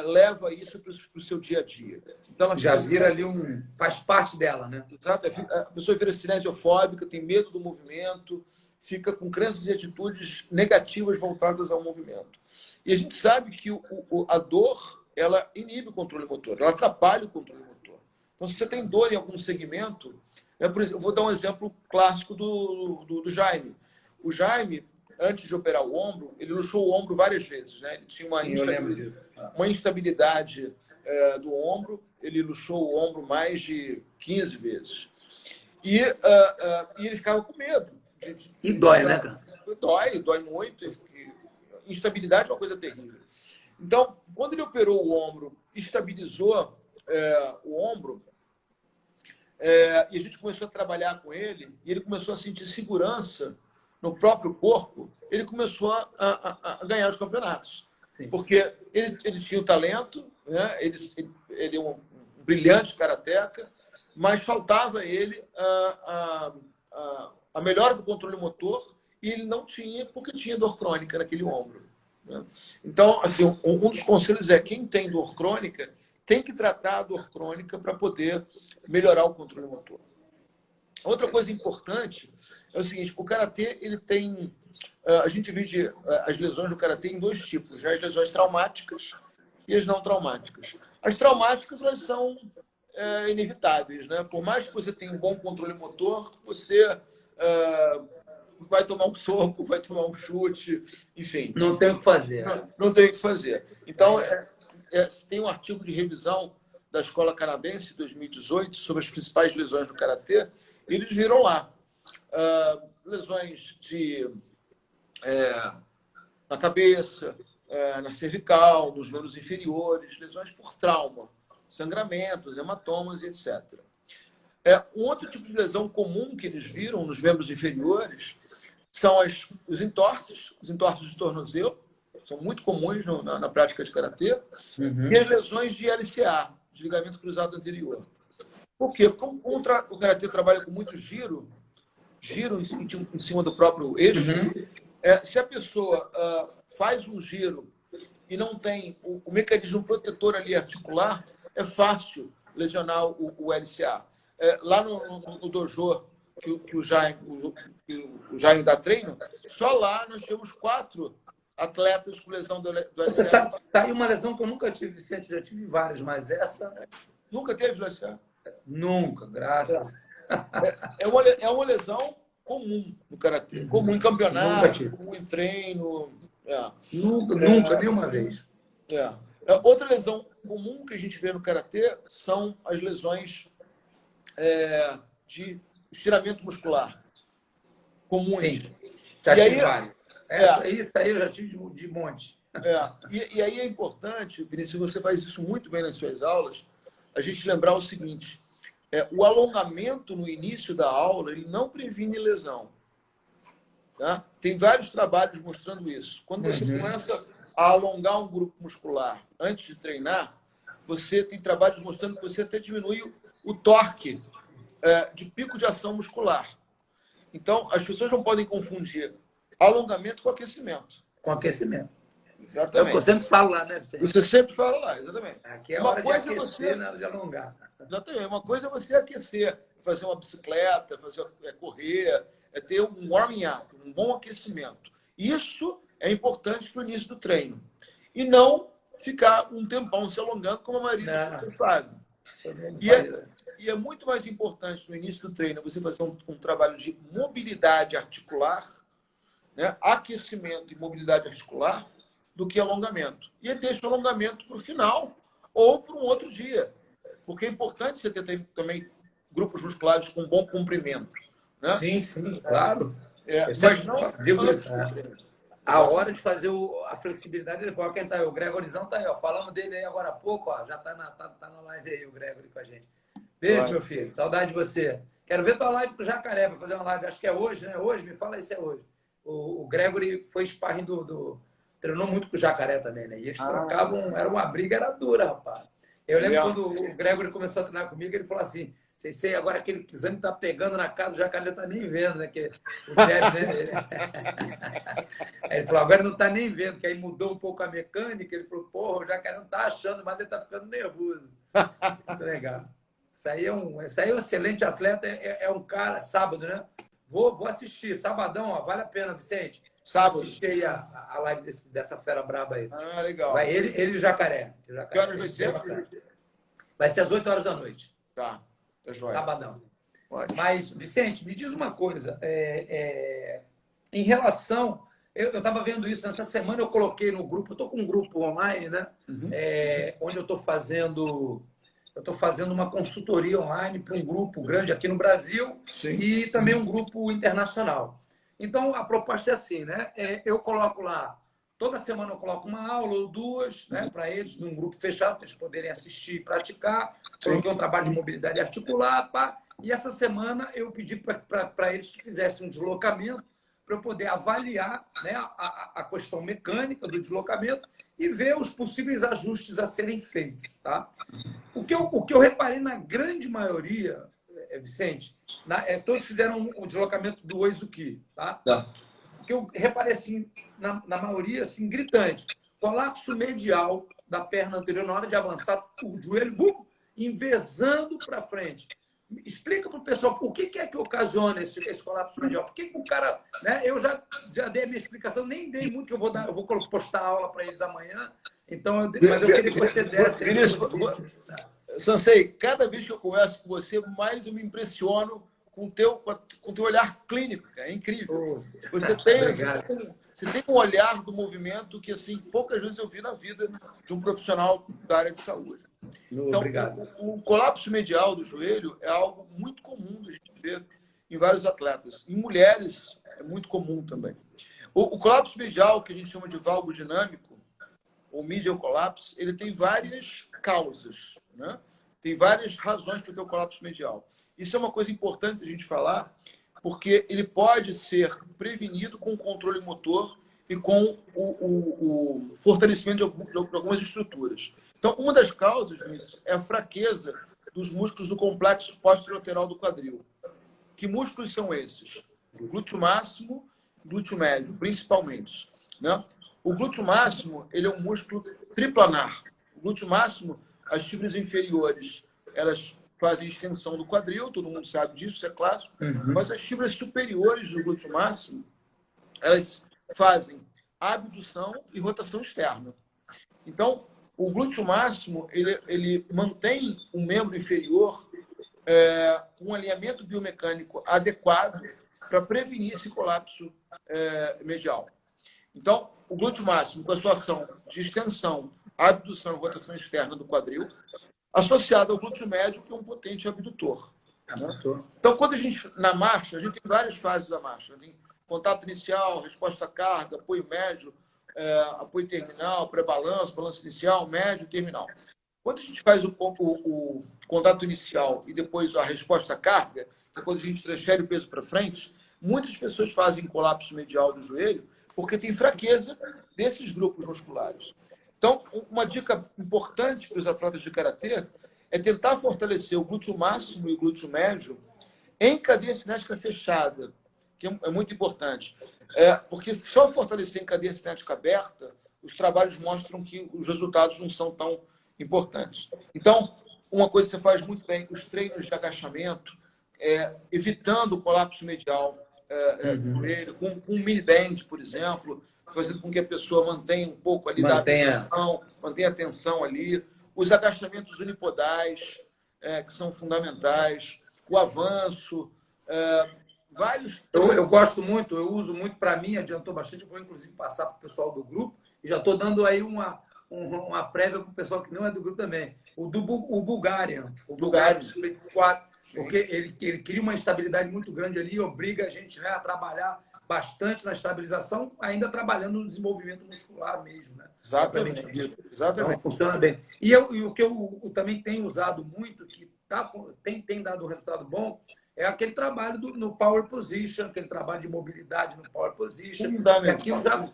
leva isso para o seu dia a dia. Então, ela já vira ali faz parte dela, né? Exato. A pessoa vira cinesiofóbica, tem medo do movimento, fica com crenças e atitudes negativas voltadas ao movimento. E a gente sabe que a dor, ela inibe o controle motor, ela atrapalha o controle motor. Então, se você tem dor em algum segmento, eu vou dar um exemplo clássico do Jaime. O Jaime, antes de operar o ombro, ele luxou o ombro várias vezes, né? Ele tinha uma instabilidade do ombro, ele luxou o ombro mais de 15 vezes. E ele ficava com medo. E dói, né, cara? Dói muito. Instabilidade é uma coisa terrível. Então, quando ele operou o ombro, estabilizou o ombro, e a gente começou a trabalhar com ele, e ele começou a sentir segurança no próprio corpo, ele começou a ganhar os campeonatos. Sim. Porque ele tinha o talento, né? Ele é um brilhante karateca, mas faltava ele a melhora do controle motor, e ele não tinha, porque tinha dor crônica naquele ombro, né? Então, assim, um dos conselhos é: quem tem dor crônica tem que tratar a dor crônica para poder melhorar o controle motor. Outra coisa importante é o seguinte: o karatê, ele tem... a gente divide as lesões do karatê em dois tipos, né? As lesões traumáticas e as não traumáticas. As traumáticas, elas são inevitáveis, né? Por mais que você tenha um bom controle motor, você vai tomar um soco, vai tomar um chute, enfim. Não tem o que fazer. Não tem o que fazer. Então, tem um artigo de revisão da Escola Canadense, 2018, sobre as principais lesões do karatê. Eles viram lá lesões na cabeça, na cervical, nos membros inferiores, lesões por trauma, sangramentos, hematomas, etc. Um outro tipo de lesão comum que eles viram nos membros inferiores são os entorses de tornozelo, são muito comuns na prática de karatê, e as lesões de LCA, de ligamento cruzado anterior. Por quê? Porque o karatê trabalha com muito giro em cima do próprio eixo. Se a pessoa faz um giro e não tem o mecanismo protetor ali articular, é fácil lesionar o LCA. Lá no dojo que o Jaime dá treino, só lá nós temos 4 atletas com lesão do LCA. Você sabe, tá aí uma lesão que eu nunca tive, Vicente, já tive várias, mas essa... Nunca teve LCA? Nunca, graças. É uma lesão comum no karatê, comum em campeonato, comum em treino. Nunca, nenhuma vez. Outra lesão comum que a gente vê no karatê são as lesões de estiramento muscular comuns. Sim, já tive várias. Isso aí eu já tive de monte. E aí é importante, Vinícius, você faz isso muito bem nas suas aulas, a gente lembrar o seguinte: o alongamento no início da aula, ele não previne lesão. Tá? Tem vários trabalhos mostrando isso. Quando você começa a alongar um grupo muscular antes de treinar, você tem trabalhos mostrando que você até diminui o torque de pico de ação muscular. Então, as pessoas não podem confundir alongamento com aquecimento. Com aquecimento. É o que eu Exatamente. sempre falo lá, né, Vicente? Você sempre fala lá, exatamente. Aqui é a Uma hora de coisa é aquecer, você, na hora de alongar. exatamente, uma coisa é você aquecer, fazer uma bicicleta, correr, ter um warming up, um bom aquecimento. Isso é importante para o início do treino. E não ficar um tempão se alongando, como a maioria das Não, pessoas fazem. todo mundo E faz. é muito mais importante no início do treino você fazer um trabalho de mobilidade articular, né? Aquecimento e mobilidade articular, do que alongamento. E deixa o alongamento para o final ou para um outro dia. Porque é importante você ter também grupos musculares com bom comprimento. Né? Sim, sim, claro. Eu Mas sempre não digo antes isso, do né? treino. A hora de fazer a flexibilidade, depois quem tá aí? O Gregorizão tá aí, ó. Falamos dele aí agora há pouco, ó. Já tá na live aí, o Gregory com a gente. Beijo, Claro. meu filho. Saudade de você. Quero ver tua live com o Jacaré. Vai fazer uma live, acho que é hoje, né? Hoje? Me fala aí se é hoje. O Gregory foi sparring treinou muito com o Jacaré também, né? E eles trocavam, era uma briga, era dura, rapaz. Eu lembro quando o Gregory começou a treinar comigo, ele falou assim: sei, agora aquele exame tá pegando na casa, o Jacaré tá nem vendo, né? Que o jab, né? Aí ele falou, agora não tá nem vendo, que aí mudou um pouco a mecânica. Ele falou, porra, o Jacaré não tá achando, mas ele tá ficando nervoso. Muito legal. Isso aí é um excelente atleta, é um cara, sábado, né? Vou assistir, sabadão, ó, vale a pena, Vicente. Sábado. Assistir aí a live dessa fera braba aí. Legal. Vai ele e o Jacaré. Que horas vai ser? Vai ser às 8 horas da noite. Tá joia. Sabadão. Ótimo. Mas, Vicente, me diz uma coisa. Em relação... Eu estava vendo isso nessa semana, eu coloquei no grupo, eu estou com um grupo online, né? Onde eu estou fazendo uma consultoria online para um grupo grande aqui no Brasil. Sim. E também um grupo internacional. Então, a proposta é assim, né? Eu coloco lá, toda semana eu coloco uma aula ou duas, né, para eles, num grupo fechado, para eles poderem assistir e praticar. Coloquei um trabalho de mobilidade articular, pá. E essa semana eu pedi para eles que fizessem um deslocamento, para eu poder avaliar, né, a questão mecânica do deslocamento e ver os possíveis ajustes a serem feitos. Tá? O que eu reparei na grande maioria, Vicente, todos fizeram o deslocamento do Oizuki. Tá? O que eu reparei assim, na maioria, assim, gritante, colapso medial da perna anterior na hora de avançar, o joelho envezando para frente. Explica para o pessoal por que é que ocasiona esse colapso medial. Por que o cara... Né, eu já dei a minha explicação, nem dei muito, que eu vou postar a aula para eles amanhã. Então, mas eu queria que você desse... Sansei, cada vez que eu converso com você, mais eu me impressiono com o teu olhar clínico. É incrível. Você tem um olhar do movimento que assim poucas vezes eu vi na vida de um profissional da área de saúde. Então, o colapso medial do joelho é algo muito comum a gente ver em vários atletas. Em mulheres é muito comum também. O colapso medial, que a gente chama de valgo dinâmico, ou medial collapse, ele tem várias causas, né? Tem várias razões para ter o colapso medial. Isso é uma coisa importante a gente falar, porque ele pode ser prevenido com o controle motor e com o fortalecimento de algumas estruturas. Então, uma das causas, Vinícius, é a fraqueza dos músculos do complexo posterolateral do quadril. Que músculos são esses? O glúteo máximo e o glúteo médio, principalmente. Né? O glúteo máximo ele é um músculo triplanar. O glúteo máximo, as fibras inferiores, elas fazem extensão do quadril, todo mundo sabe disso, isso é clássico. Mas as fibras superiores do glúteo máximo, elas fazem abdução e rotação externa. Então, o glúteo máximo, ele mantém o membro inferior um alinhamento biomecânico adequado para prevenir esse colapso medial. Então, o glúteo máximo, com a sua ação de extensão, abdução e rotação externa do quadril, associado ao glúteo médio, que é um potente abdutor. Então, quando a gente, na marcha, a gente tem várias fases da marcha. Tem contato inicial, resposta à carga, apoio médio, apoio terminal, pré-balanço, balanço inicial, médio, terminal. Quando a gente faz o contato inicial e depois a resposta à carga, que é quando a gente transfere o peso para frente, muitas pessoas fazem colapso medial do joelho porque tem fraqueza desses grupos musculares. Então, uma dica importante para os atletas de karatê é tentar fortalecer o glúteo máximo e o glúteo médio em cadeia cinética fechada, que é muito importante. Porque só fortalecer em cadeia cinética aberta os trabalhos mostram que os resultados não são tão importantes. Então, uma coisa que você faz muito bem, os treinos de agachamento, evitando o colapso medial do joelho, com um mini band, por exemplo, fazendo com que a pessoa mantenha um pouco ali da atenção, mantenha a atenção ali. Os agachamentos unipodais, que são fundamentais, o avanço, vários... Eu gosto muito, eu uso muito para mim, adiantou bastante, eu vou inclusive passar para o pessoal do grupo, e já estou dando aí uma prévia para o pessoal que não é do grupo também. O Bulgarian Split Squat, porque ele cria uma estabilidade muito grande ali e obriga a gente, né, a trabalhar bastante na estabilização, ainda trabalhando no desenvolvimento muscular mesmo. Né? Exatamente. Então, funciona bem. E o que eu também tenho usado muito, que tem dado um resultado bom, é aquele trabalho no Power Position, aquele trabalho de mobilidade no Power Position. Que aquilo já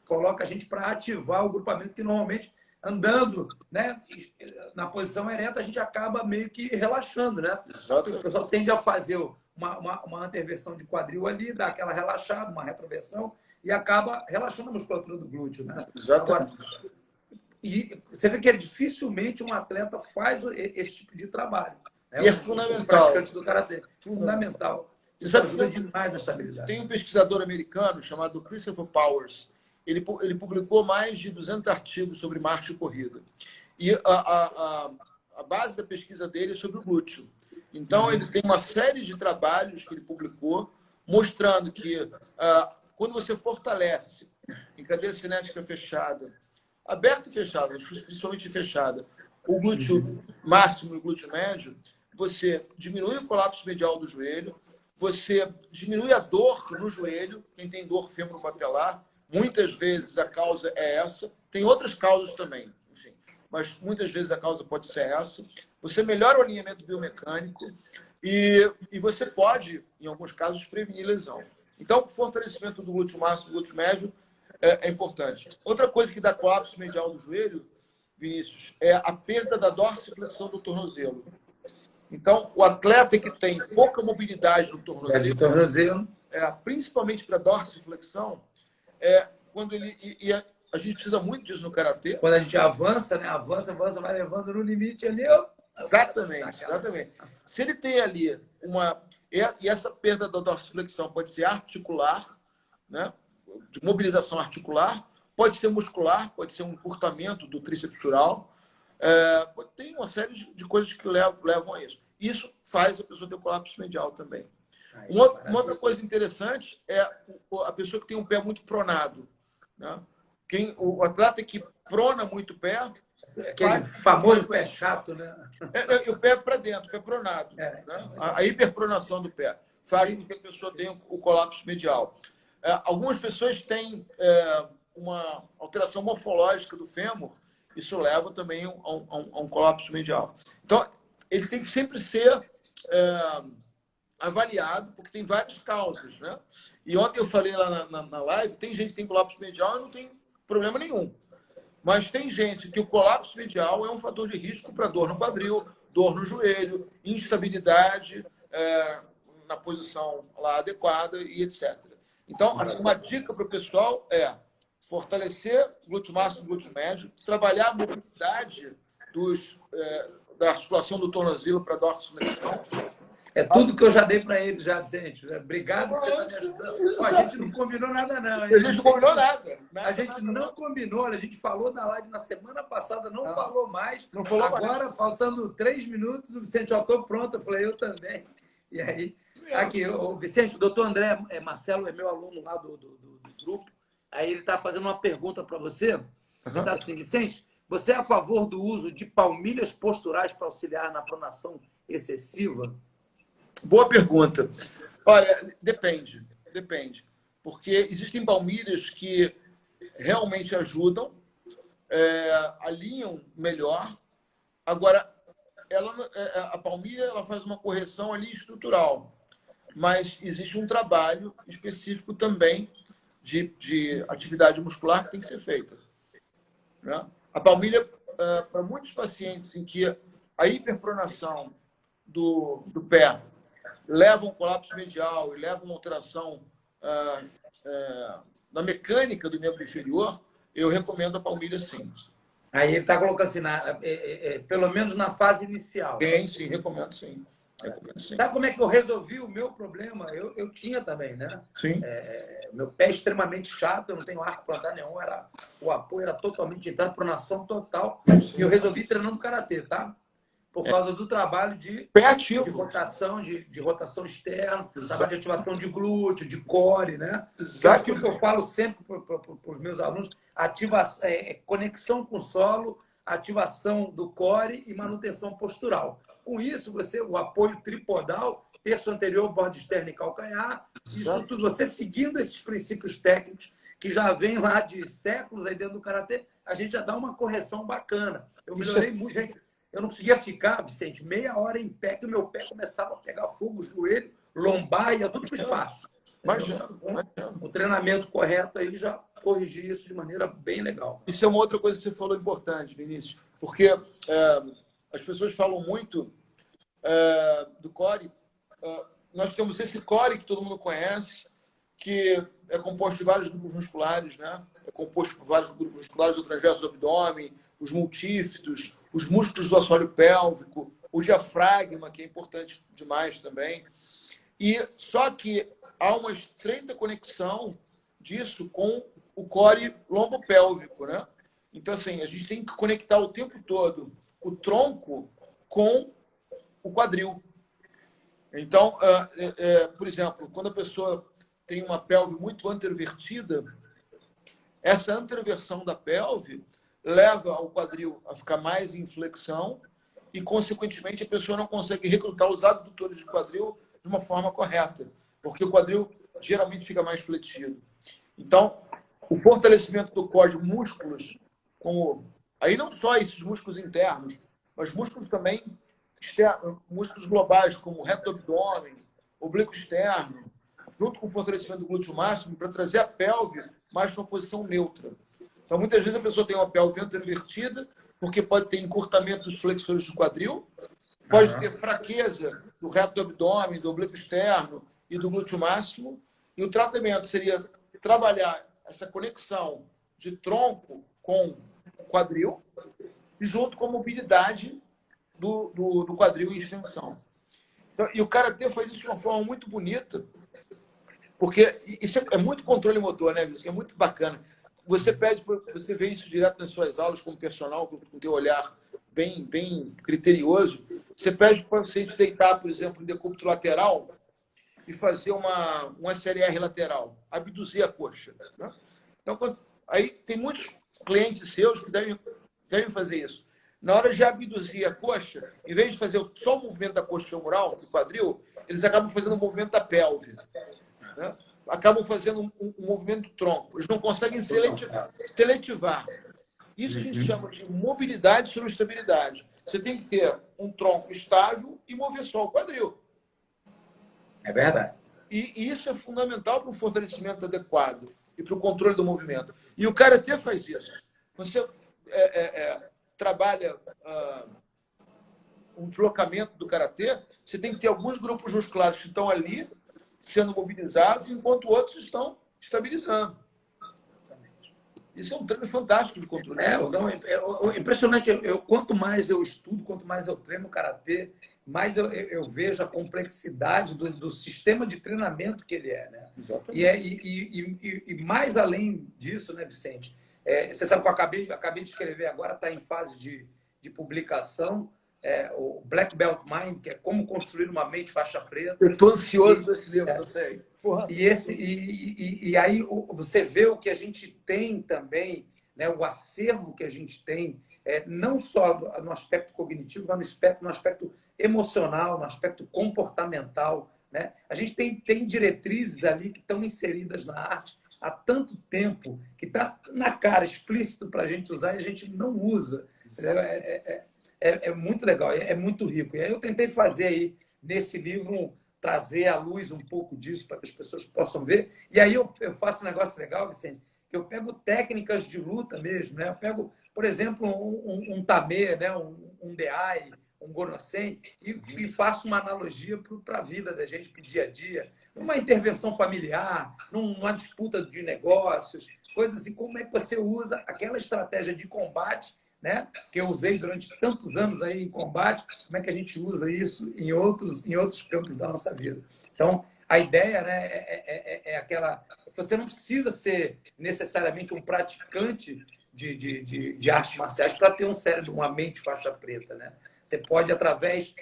coloca a gente para ativar o grupamento que normalmente, andando, né, na posição ereta, a gente acaba meio que relaxando. Né? O pessoal tende a fazer uma anteversão de quadril ali, dá aquela relaxada, uma retroversão, e acaba relaxando a musculatura do glúteo. Né? Exatamente. Agora, e você vê que dificilmente um atleta faz esse tipo de trabalho. E é fundamental. Do karatê. Fundamental. Isso ajuda demais na estabilidade. Tem um pesquisador americano chamado Christopher Powers. Ele publicou mais de 200 artigos sobre marcha e corrida. E a base da pesquisa dele é sobre o glúteo. Então, ele tem uma série de trabalhos que ele publicou mostrando que quando você fortalece em cadeia cinética fechada, aberta e fechada, principalmente fechada, o glúteo máximo e o glúteo médio, você diminui o colapso medial do joelho, você diminui a dor no joelho, quem tem dor femoropatelar, muitas vezes a causa é essa, tem outras causas também, enfim, mas muitas vezes a causa pode ser essa. Você melhora o alinhamento biomecânico e você pode, em alguns casos, prevenir lesão. Então, o fortalecimento do glúteo máximo e do glúteo médio é importante. Outra coisa que dá colapso medial do joelho, Vinícius, é a perda da dorsiflexão do tornozelo. Então, o atleta que tem pouca mobilidade no tornozelo, principalmente para dorsiflexão, quando ele... E a gente precisa muito disso no karatê. Quando a gente avança, né? Avança, vai levando no limite ali. Exatamente. Se ele tem ali uma... E essa perda da dorsiflexão pode ser articular, né? De mobilização articular, pode ser muscular, pode ser um encurtamento do tríceps sural. Tem uma série de coisas que levam a isso. Isso faz a pessoa ter colapso medial também. Uma outra coisa interessante é a pessoa que tem um pé muito pronado. Né? O atleta que prona muito o pé... Aquele famoso pé chato, né? O pé para dentro, o pé pronado. Né? A hiperpronação do pé faz com que a pessoa tenha o colapso medial. Algumas pessoas têm uma alteração morfológica do fêmur, isso leva também a um colapso medial. Então, ele tem que sempre ser avaliado, porque tem várias causas. Né? E ontem eu falei lá na live, tem gente que tem colapso medial e não tem problema nenhum. Mas tem gente que o colapso medial é um fator de risco para dor no quadril, dor no joelho, instabilidade na posição lá adequada e etc. Então, assim, uma dica para o pessoal é fortalecer glúteo máximo e glúteo médio, trabalhar a mobilidade da articulação do tornozelo para dorsiflexão. É tudo que eu já dei para eles, já, Vicente. Obrigado que você está me ajudando. A gente não combinou nada, não. A gente não combinou nada. A gente não combinou. A gente falou na live na semana passada, não falou mais. Não falou Agora, mais. Faltando 3 minutos, o Vicente, já estou pronto. Eu falei, eu também. E aí, aqui, o Vicente, o doutor André Marcelo é meu aluno lá do grupo. Aí ele está fazendo uma pergunta para você. Ele está assim, Vicente, você é a favor do uso de palmilhas posturais para auxiliar na pronação excessiva? Boa pergunta. Olha, depende. Porque existem palmilhas que realmente ajudam, alinham melhor. Agora, a palmilha ela faz uma correção ali estrutural. Mas existe um trabalho específico também de atividade muscular que tem que ser feita. Né? A palmilha, para muitos pacientes em que a hiperpronação do pé leva a um colapso medial e leva a uma alteração na mecânica do membro inferior, eu recomendo a palmilha sim. Aí ele está colocando assim, pelo menos na fase inicial. Sim, recomendo sim. Recomendo sim. Sabe como é que eu resolvi o meu problema? Eu tinha também, né? Sim. Meu pé é extremamente chato, eu não tenho arco plantar nenhum, o apoio era totalmente entrado, pronação total. Sim. E eu resolvi treinando karatê, tá? Por causa do trabalho de rotação, de rotação externa, trabalho de ativação de glúteo, de core, né? Exato. Aquilo que eu falo sempre para os meus alunos, conexão com o solo, ativação do core e manutenção postural. Com isso, o apoio tripodal, terço anterior, borda externa e calcanhar, isso tudo, você seguindo esses princípios técnicos que já vem lá de séculos aí dentro do karatê, a gente já dá uma correção bacana. Eu melhorei muito, gente. Eu não conseguia ficar, Vicente, meia hora em pé, que o meu pé começava a pegar fogo, o joelho, lombar, ia tudo para o espaço. Imagina. O treinamento correto aí já corrigi isso de maneira bem legal. Isso é uma outra coisa que você falou importante, Vinícius, porque as pessoas falam muito do core. Nós temos esse core que todo mundo conhece, que é composto de vários grupos musculares, né? É composto por vários grupos musculares, o transverso do abdômen, os multífidos, os músculos do assoalho pélvico, o diafragma, que é importante demais também. E só que há uma estreita conexão disso com o core lombopélvico, né? Então, assim, a gente tem que conectar o tempo todo o tronco com o quadril. Então, por exemplo, quando a pessoa tem uma pelve muito anterovertida, essa anteroversão da pelve leva ao quadril a ficar mais em flexão e, consequentemente, a pessoa não consegue recrutar os abdutores de quadril de uma forma correta, porque o quadril geralmente fica mais fletido. Então, o fortalecimento do core de músculos, aí não só esses músculos internos, mas músculos também externos, músculos globais, como o reto do abdômen, oblíquo externo, junto com o fortalecimento do glúteo máximo, para trazer a pelve mais para uma posição neutra. Então, muitas vezes a pessoa tem uma pelve anterovertida, porque pode ter encurtamento dos flexores do quadril, pode ter fraqueza do reto do abdômen, do oblíquo externo e do glúteo máximo. E o tratamento seria trabalhar essa conexão de tronco com o quadril, junto com a mobilidade do quadril em extensão. Então, e o karatê faz isso de uma forma muito bonita, porque isso é muito controle motor, né? Isso é muito bacana. Você vê isso direto nas suas aulas como personal, com o teu olhar bem criterioso. Você pede para o paciente deitar, por exemplo, em decúbito lateral e fazer um SLR lateral, abduzir a coxa. Né? Então, aí tem muitos clientes seus que devem fazer isso. Na hora de abduzir a coxa, em vez de fazer só o movimento da coxa femoral, do quadril, eles acabam fazendo o movimento da pelve. Né? Acabam fazendo um movimento do tronco. Eles não conseguem seletivar. Isso a gente chama de mobilidade sobre estabilidade. Você tem que ter um tronco estável e mover só o quadril. É verdade. E isso é fundamental para o fortalecimento adequado e para o controle do movimento. E o karatê faz isso. Você trabalha um deslocamento do karatê, você tem que ter alguns grupos musculares que estão ali sendo mobilizados, enquanto outros estão estabilizando. Isso é um treino fantástico de controle. É impressionante. Quanto mais eu estudo, quanto mais eu treino karatê, mais eu vejo a complexidade do sistema de treinamento que ele é. Né? Exatamente. E mais além disso, né, Vicente? Você sabe que eu acabei de escrever agora, está em fase de publicação, o Black Belt Mind, que é como construir uma mente faixa preta. Eu estou ansioso desse livro, eu sei. E aí você vê o que a gente tem também, né, o acervo que a gente tem, não só no aspecto cognitivo, mas no aspecto emocional, no aspecto comportamental. Né? A gente tem diretrizes ali que estão inseridas na arte há tanto tempo, que está na cara, explícito para a gente usar e a gente não usa. É muito legal, é muito rico. E aí eu tentei fazer aí, nesse livro, trazer à luz um pouco disso para que as pessoas possam ver. E aí eu faço um negócio legal, Vicente, que eu pego técnicas de luta mesmo. Né? Eu pego, por exemplo, um tamê, né? um deai, um gonosen, e faço uma analogia para a vida da gente, para o dia a dia, numa intervenção familiar, numa disputa de negócios. coisas assim, como é que você usa aquela estratégia de combate, né, que eu usei durante tantos anos aí em combate, como é que a gente usa isso em outros campos da nossa vida. Então, a ideia, né, é aquela... Você não precisa ser necessariamente um praticante de artes marciais para ter um cérebro, uma mente faixa preta, né? Você pode, através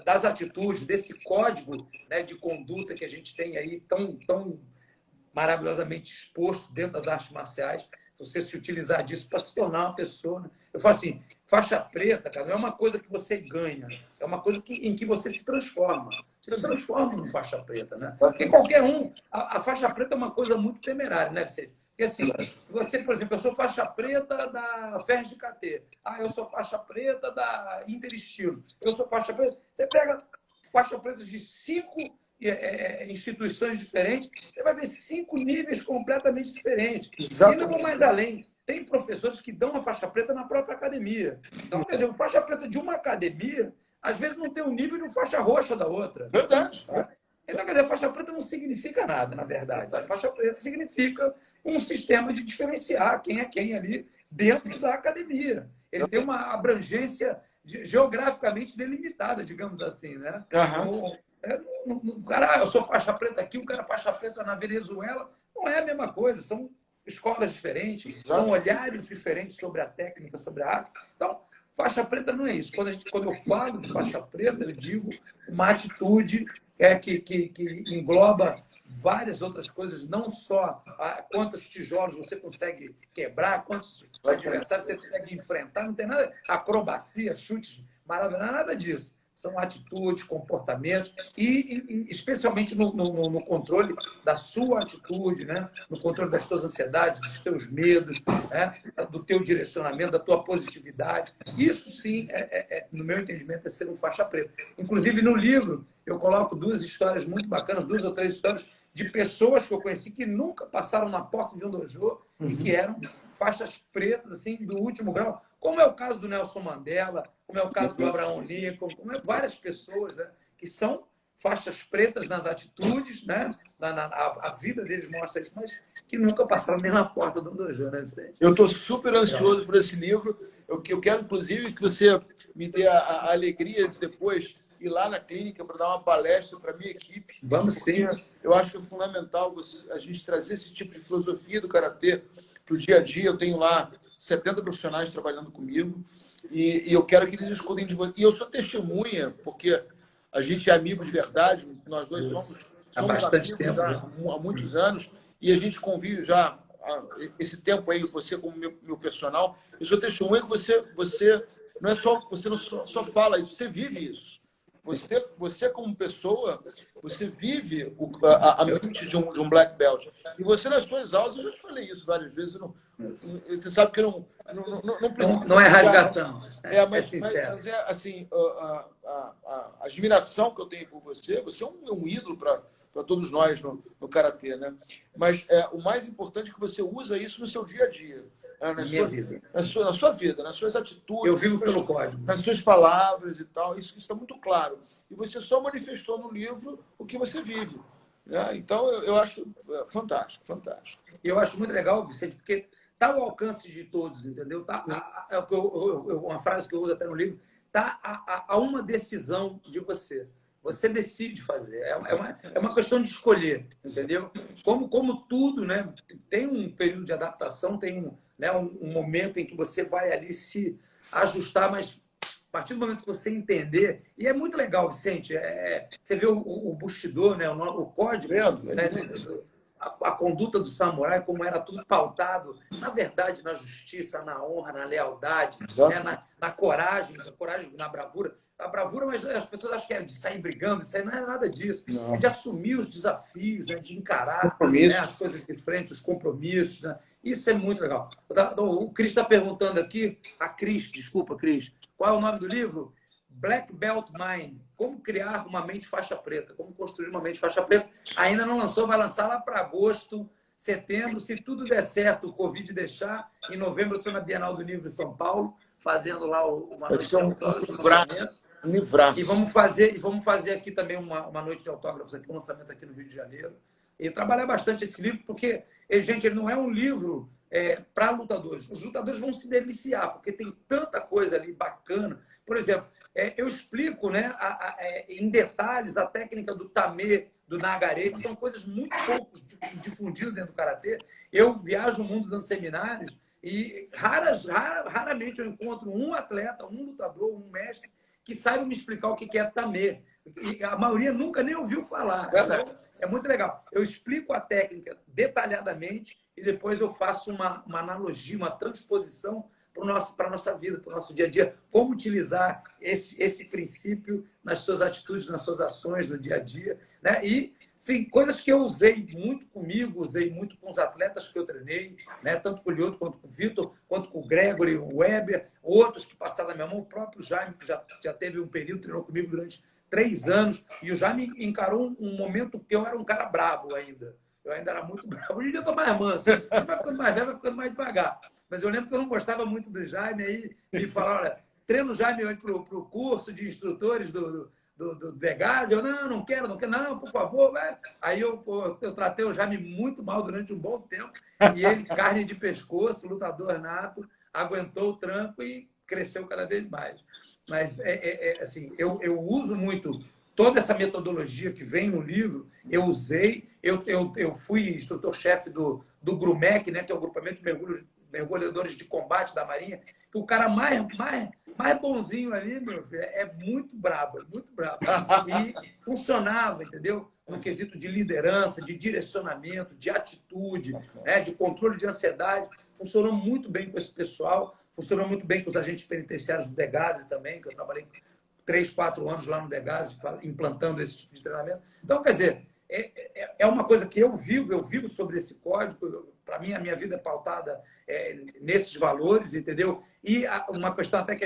das atitudes, desse código, né, de conduta que a gente tem aí tão maravilhosamente exposto dentro das artes marciais, você se utilizar disso para se tornar uma pessoa. Né? Eu falo assim, faixa preta, cara, não é uma coisa que você ganha, é uma coisa em que você se transforma. Você se transforma em faixa preta, né? Porque qualquer um, a faixa preta é uma coisa muito temerária, né, Vicente? Porque assim, você, por exemplo, eu sou faixa preta da Ferres de KT. Eu sou faixa preta da Interestilo. Eu sou faixa preta. Você pega faixa preta de 5 instituições diferentes, você vai ver 5 níveis completamente diferentes. Exatamente. E ainda vou mais além. Tem professores que dão a faixa preta na própria academia. Então, por exemplo, faixa preta de uma academia, às vezes não tem o nível de faixa roxa da outra. Verdade. Tá? Então, quer dizer, faixa preta não significa nada, na verdade. A faixa preta significa um sistema de diferenciar quem é quem ali dentro da academia. Ele tem uma abrangência geograficamente delimitada, digamos assim, né? Uhum. O cara, eu sou faixa preta aqui, o cara faixa preta na Venezuela. Não é a mesma coisa, são escolas diferentes, são olhares diferentes sobre a técnica, sobre a arte. Então, faixa preta não é isso. Quando eu falo de faixa preta, eu digo uma atitude que engloba várias outras coisas, não só quantos tijolos você consegue quebrar, quantos adversários você consegue enfrentar, não tem nada, acrobacia, chutes maravilhosos, não é nada disso. São atitudes, comportamentos e especialmente no controle da sua atitude, né? No controle das suas ansiedades, dos teus medos, né? Do teu direcionamento, da tua positividade. Isso sim, no meu entendimento, é ser um faixa preta. Inclusive, no livro, eu coloco 2 histórias muito bacanas, 2 ou 3 histórias de pessoas que eu conheci que nunca passaram na porta de um dojo e que eram faixas pretas assim, do último grau, como é o caso do Nelson Mandela, como é o caso do Abraham Lincoln, como é várias pessoas, né, que são faixas pretas nas atitudes, né, a vida deles mostra isso, mas que nunca passaram nem na porta do dojo, né, Vicente? Eu estou super ansioso por esse livro. Eu quero, inclusive, que você me dê a alegria de depois ir lá na clínica para dar uma palestra para a minha equipe. Vamos sim. Eu acho que é fundamental a gente trazer esse tipo de filosofia do Karatê para o dia a dia. Eu tenho lá 70 profissionais trabalhando comigo e eu quero que eles escutem de você. E eu sou testemunha, porque a gente é amigo de verdade, nós dois somos há bastante amigos tempo, já né? há muitos anos, e a gente convive já esse tempo aí, você como meu personal. Eu sou testemunha que você não é só, você não só fala isso, você vive isso. Você como pessoa, você vive a mente de um black belt. E você, nas suas aulas, eu já te falei isso várias vezes, você sabe que não precisa... Não é rasgação. Mas é assim, a admiração que eu tenho por você, você é um ídolo para todos nós no Karatê, né? Mas o mais importante é que você usa isso no seu dia a dia. Na sua vida, nas suas atitudes, eu vivo pelo código, nas suas palavras e tal, isso está muito claro. E você só manifestou no livro o que você vive. Né? Então, eu acho fantástico, fantástico. E eu acho muito legal, Vicente, porque está ao alcance de todos, entendeu? Uma frase que eu uso até no livro, está a uma decisão de você. Você decide fazer. É uma questão de escolher, entendeu? Como tudo, né? Tem um período de adaptação, tem um momento em que você vai ali se ajustar, mas a partir do momento que você entender... E é muito legal, Vicente. Você vê o Bushido, né? O código, né? A conduta do samurai, como era tudo pautado, na verdade, na justiça, na honra, na lealdade, né? na coragem, na bravura. A bravura, mas as pessoas acham que é de sair brigando, não é nada disso. Não. É de assumir os desafios, né? De encarar, né? As coisas de frente, os compromissos. Né? Isso é muito legal. O Cris está perguntando aqui, desculpa, Cris, qual é o nome do livro? Black Belt Mind, como criar uma mente faixa preta, como construir uma mente faixa preta. Ainda não lançou, vai lançar lá para agosto, setembro, se tudo der certo, o Covid deixar. Em novembro eu estou na Bienal do Livro em São Paulo, fazendo lá uma noite de autógrafos. Livraço. E vamos fazer aqui também uma noite de autógrafos, aqui, um lançamento aqui no Rio de Janeiro. e trabalhar bastante esse livro, porque, gente, ele não é um livro para lutadores. Os lutadores vão se deliciar, porque tem tanta coisa ali bacana. Por exemplo, eu explico, né, em detalhes a técnica do tamê, do nagaré, que são coisas muito pouco difundidas dentro do karatê. Eu viajo o mundo dando seminários e raramente eu encontro um atleta, um lutador, um mestre que saiba me explicar o que é tamê. E a maioria nunca nem ouviu falar. Então, é muito legal. Eu explico a técnica detalhadamente e depois eu faço uma analogia, uma transposição para a nossa vida, para o nosso dia a dia. Como utilizar esse princípio nas suas atitudes, nas suas ações no dia a dia. Né? E, sim, coisas que eu usei muito comigo, usei muito com os atletas que eu treinei, né? Tanto com o Lyoto, quanto com o Vitor, quanto com o Gregory, o Weber, outros que passaram na minha mão, o próprio Jaime, que já teve um período, treinou comigo durante 3 anos, e o Jaime encarou um momento que eu era um cara brabo ainda. Eu ainda era muito bravo. Hoje em dia eu estou mais manso. Ele vai ficando mais velho, vai ficando mais devagar. Mas eu lembro que eu não gostava muito do Jaime, aí me falaram, olha, treina o Jaime para o curso de instrutores do Degas. Eu, não quero, não, por favor. Vai. Aí eu tratei o Jaime muito mal durante um bom tempo, e ele, carne de pescoço, lutador nato, aguentou o tranco e cresceu cada vez mais. Mas, assim, eu uso muito toda essa metodologia que vem no livro, eu usei. Eu fui instrutor-chefe do GRUMEC, né, que é o Grupamento de Mergulhadores de Combate da Marinha, que o cara mais bonzinho ali, meu filho, é muito brabo, muito brabo. E funcionava, entendeu? No quesito de liderança, de direcionamento, de atitude, né, de controle de ansiedade. Funcionou muito bem com esse pessoal. Funcionou muito bem com os agentes penitenciários do Degases também, que eu trabalhei 3, 4 anos lá no Degases, implantando esse tipo de treinamento. Então, quer dizer, é uma coisa que eu vivo sobre esse código. Para mim, a minha vida é pautada nesses valores, entendeu? E uma questão até que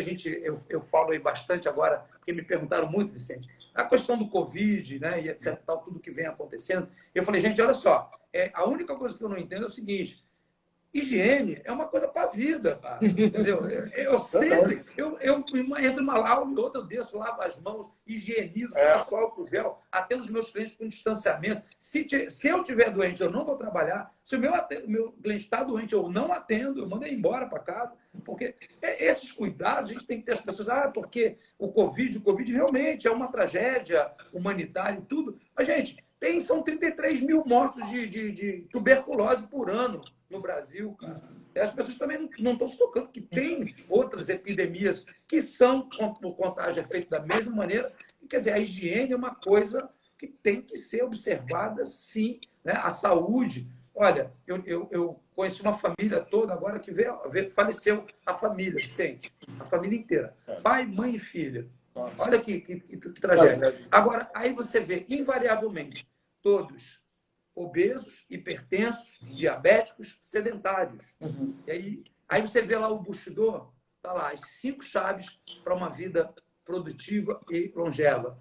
eu falo aí bastante agora, porque me perguntaram muito, Vicente, a questão do Covid, né, e etc, tal, tudo que vem acontecendo. Eu falei, gente, olha só, a única coisa que eu não entendo é o seguinte: higiene é uma coisa para a vida, cara, entendeu? Eu sempre, eu entro numa aula e outra, eu desço, lavo as mãos, higienizo, passo álcool gel, atendo os meus clientes com distanciamento. Se eu estiver doente, eu não vou trabalhar. Se o meu cliente está doente, eu não atendo, eu mando ele embora para casa. Porque esses cuidados, a gente tem que ter as pessoas, porque o Covid realmente é uma tragédia humanitária e tudo. Mas, gente, são 33 mil mortos de tuberculose por ano no Brasil, cara. E as pessoas também não estão se tocando que tem outras epidemias que o contágio é feito da mesma maneira. Quer dizer, a higiene é uma coisa que tem que ser observada, sim, né? A saúde. Olha, eu conheci uma família toda agora que faleceu a família, Vicente, a família inteira. Pai, mãe e filha. Nossa. Olha que tragédia. Agora, aí você vê, invariavelmente, todos obesos, hipertensos, diabéticos, sedentários. Uhum. E aí você vê lá o Bushido, tá lá, as 5 chaves para uma vida produtiva e longeva: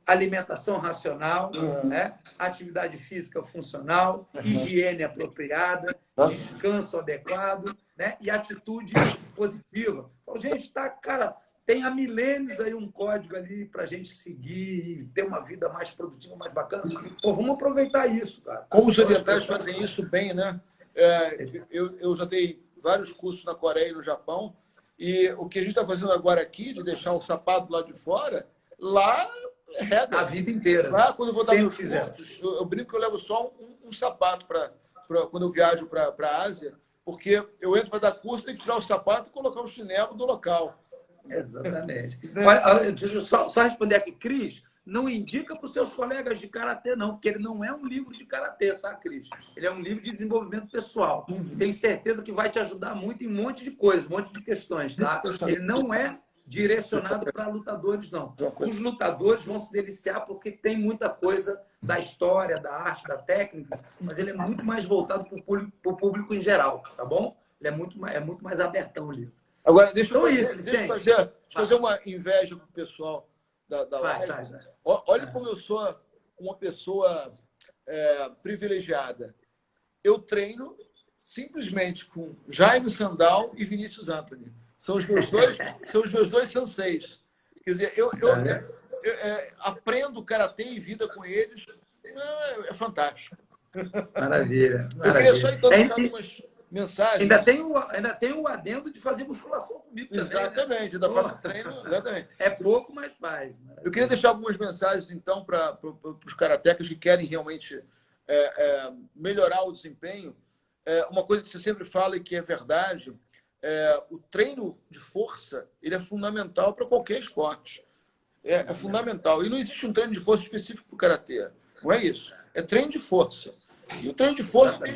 alimentação racional, né? Atividade física funcional, higiene apropriada, descanso adequado, né? E atitude positiva. Então, gente, cara, tem há milênios aí um código ali para a gente seguir e ter uma vida mais produtiva, mais bacana. Pô, vamos aproveitar isso, cara. Como os orientais fazem isso bem, né? Eu já dei vários cursos na Coreia e no Japão, e o que a gente está fazendo agora aqui, de deixar o sapato lá de fora, lá é regra. A vida inteira. Lá, quando eu vou dar meus cursos, eu brinco que eu levo só um sapato quando eu viajo para a Ásia, porque eu entro para dar curso, tenho que tirar o sapato e colocar o chinelo do local. Exatamente. Olha, deixa eu só responder aqui, Cris. Não indica para os seus colegas de karatê, não, porque ele não é um livro de karatê, tá, Cris? Ele é um livro de desenvolvimento pessoal. Tenho certeza que vai te ajudar muito em um monte de coisas, um monte de questões, tá? Ele não é direcionado para lutadores, não. Os lutadores vão se deliciar porque tem muita coisa da história, da arte, da técnica, mas ele é muito mais voltado para o público em geral, tá bom? Ele é muito mais abertão o livro. Agora, deixa eu fazer uma inveja para o pessoal da live. Olha como eu sou uma pessoa privilegiada. Eu treino simplesmente com Jaime Sandal e Vinícius Anthony. São os meus dois senseis. Quer dizer, eu aprendo karatê e vida com eles. É fantástico. Maravilha, Eu queria só maravilha. então deixar algumas mensagens. Ainda tem o adendo de fazer musculação comigo também. Exatamente, Né? ainda faço treino. Exatamente. É pouco, mas faz. Maravilha. Eu queria deixar algumas mensagens, então, para os karatecas que querem realmente melhorar o desempenho. Uma coisa que você sempre fala e que é verdade, o treino de força ele é fundamental para qualquer esporte. É fundamental. E não existe um treino de força específico para o karatê. Não é isso. É treino de força. E o treino de força tem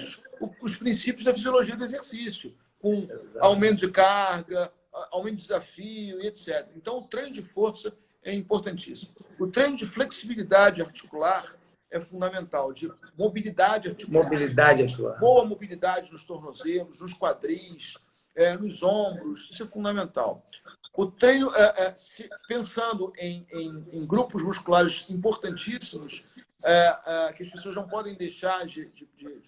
os princípios da fisiologia do exercício, com aumento de carga, aumento de desafio e etc. Então, o treino de força é importantíssimo. O treino de flexibilidade articular é fundamental, de mobilidade articular. Mobilidade articular. Boa mobilidade nos tornozelos, nos quadris, nos ombros, isso é fundamental. O treino, pensando em grupos musculares importantíssimos, que as pessoas não podem deixar de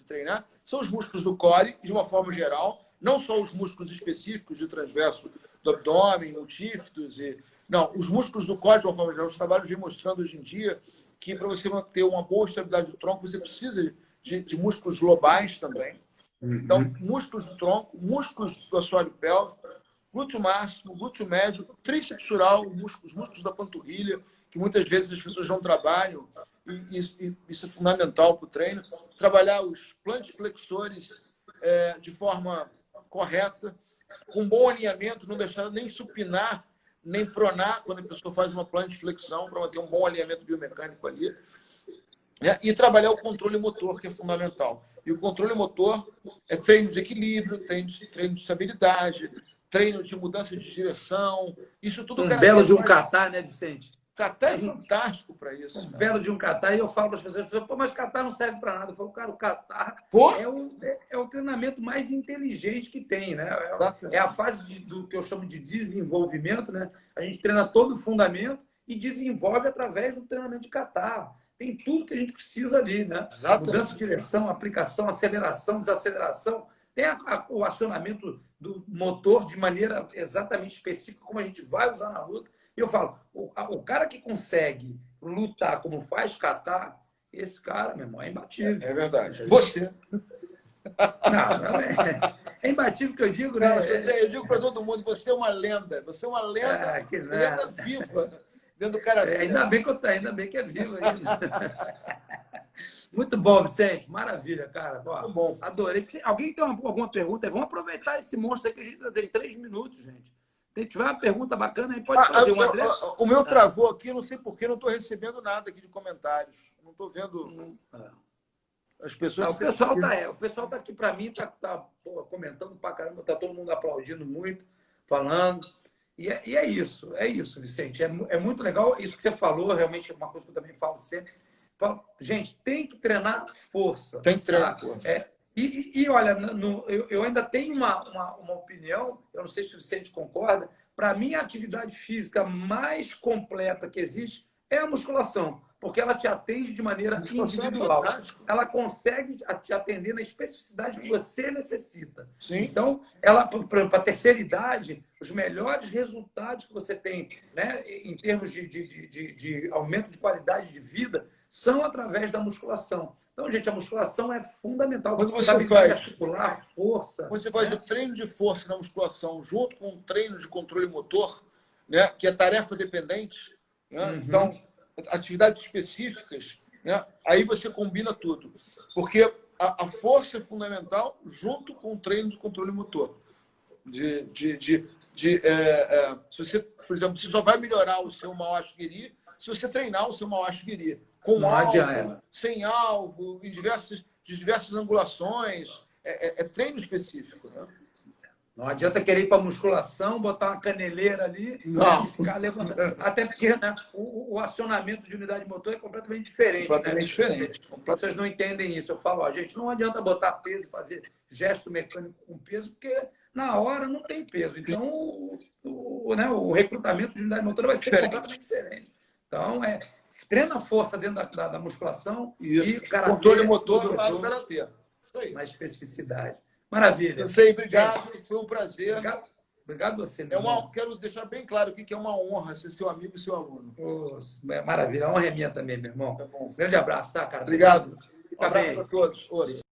treinar, são os músculos do core, de uma forma geral, não só os músculos específicos de transverso do abdômen, multífidos, não, os músculos do core, de uma forma geral. Os trabalhos vêm mostrando hoje em dia que para você manter uma boa estabilidade do tronco, você precisa de músculos globais também. Então, músculos do tronco, músculos do assoalho pélvico, glúteo máximo, glúteo médio, tríceps sural, os músculos da panturrilha, que muitas vezes as pessoas não trabalham, e isso é fundamental para o treino. Trabalhar os plantiflexores de forma correta, com bom alinhamento, não deixar nem supinar, nem pronar quando a pessoa faz uma plantiflexão, para manter um bom alinhamento biomecânico ali. E trabalhar o controle motor, que é fundamental. E o controle motor é treino de equilíbrio, treino de estabilidade, treino de mudança de direção. Isso tudo um belo de um kata, né, Vicente? Kata é fantástico para isso. Um belo de um kata. E eu falo para as pessoas, pô, mas kata não serve para nada. Eu falo, cara, o kata é o treinamento mais inteligente que tem, né? É a fase do que eu chamo de desenvolvimento, né? A gente treina todo o fundamento e desenvolve através do treinamento de kata. Tem tudo que a gente precisa ali, né? Exatamente. Mudança de direção, aplicação, aceleração, desaceleração. Tem o acionamento do motor de maneira exatamente específica, como a gente vai usar na luta. E eu falo, o cara que consegue lutar como faz kata, esse cara, meu irmão, é imbatível. É verdade. Você. Não é imbatível que eu digo, né? Não, eu digo para todo mundo, você é uma lenda. Você é uma lenda, lenda viva dentro do karatê. Ainda bem que é vivo ainda. Muito bom, Vicente. Maravilha, cara. Ó, bom. Adorei. Alguém tem alguma pergunta? Vamos aproveitar esse monstro aí que a gente tem 3 minutos, gente. Se tiver uma pergunta bacana, aí pode fazer. O meu travou aqui, não sei porquê, não estou recebendo nada aqui de comentários. Não estou vendo as pessoas. O pessoal tá aqui para mim, tá comentando pra caramba, tá todo mundo aplaudindo muito, falando. E é isso, Vicente. É muito legal. Isso que você falou, realmente é uma coisa que eu também falo sempre. Gente, tem que treinar força. Tem que treinar força. E olha, eu ainda tenho uma opinião, eu não sei se o Vicente concorda, para mim a atividade física mais completa que existe é a musculação, porque ela te atende de maneira individual. Ela consegue te atender na especificidade que você necessita. Sim. Então, ela para a terceira idade, os melhores resultados que você tem, né, em termos de aumento de qualidade de vida são através da musculação. Então, gente, a musculação é fundamental. Quando você faz articular, força. Quando você faz o treino de força na musculação junto com o treino de controle motor, né, que é tarefa dependente, né? Então, atividades específicas, né, aí você combina tudo. Porque a força é fundamental junto com o treino de controle motor. Se você, por exemplo, você só vai melhorar o seu Maoshi-Giri se você treinar o seu Maoshi-Giri com alvo, sem alvo, de diversas angulações. É treino específico, né? Não adianta querer ir para musculação, botar uma caneleira ali e ficar levantando. Até porque, né, o acionamento de unidade motor é completamente diferente. Completamente diferente. Vocês não entendem isso. Eu falo, gente, não adianta botar peso e fazer gesto mecânico com peso, porque na hora não tem peso. Então, o recrutamento de unidade motor vai ser completamente diferente. Então, treina a força dentro da musculação e karatê, controle motor lá no karatê. Isso aí. Na especificidade. Maravilha. Eu sei, obrigado. Foi um prazer. Obrigado a você. Quero deixar bem claro aqui que é uma honra ser seu amigo e seu aluno. Maravilha. A honra é minha também, meu irmão. Tá bom. Grande abraço, tá, cara? Obrigado. Fica abraço bem. para todos. Ouça.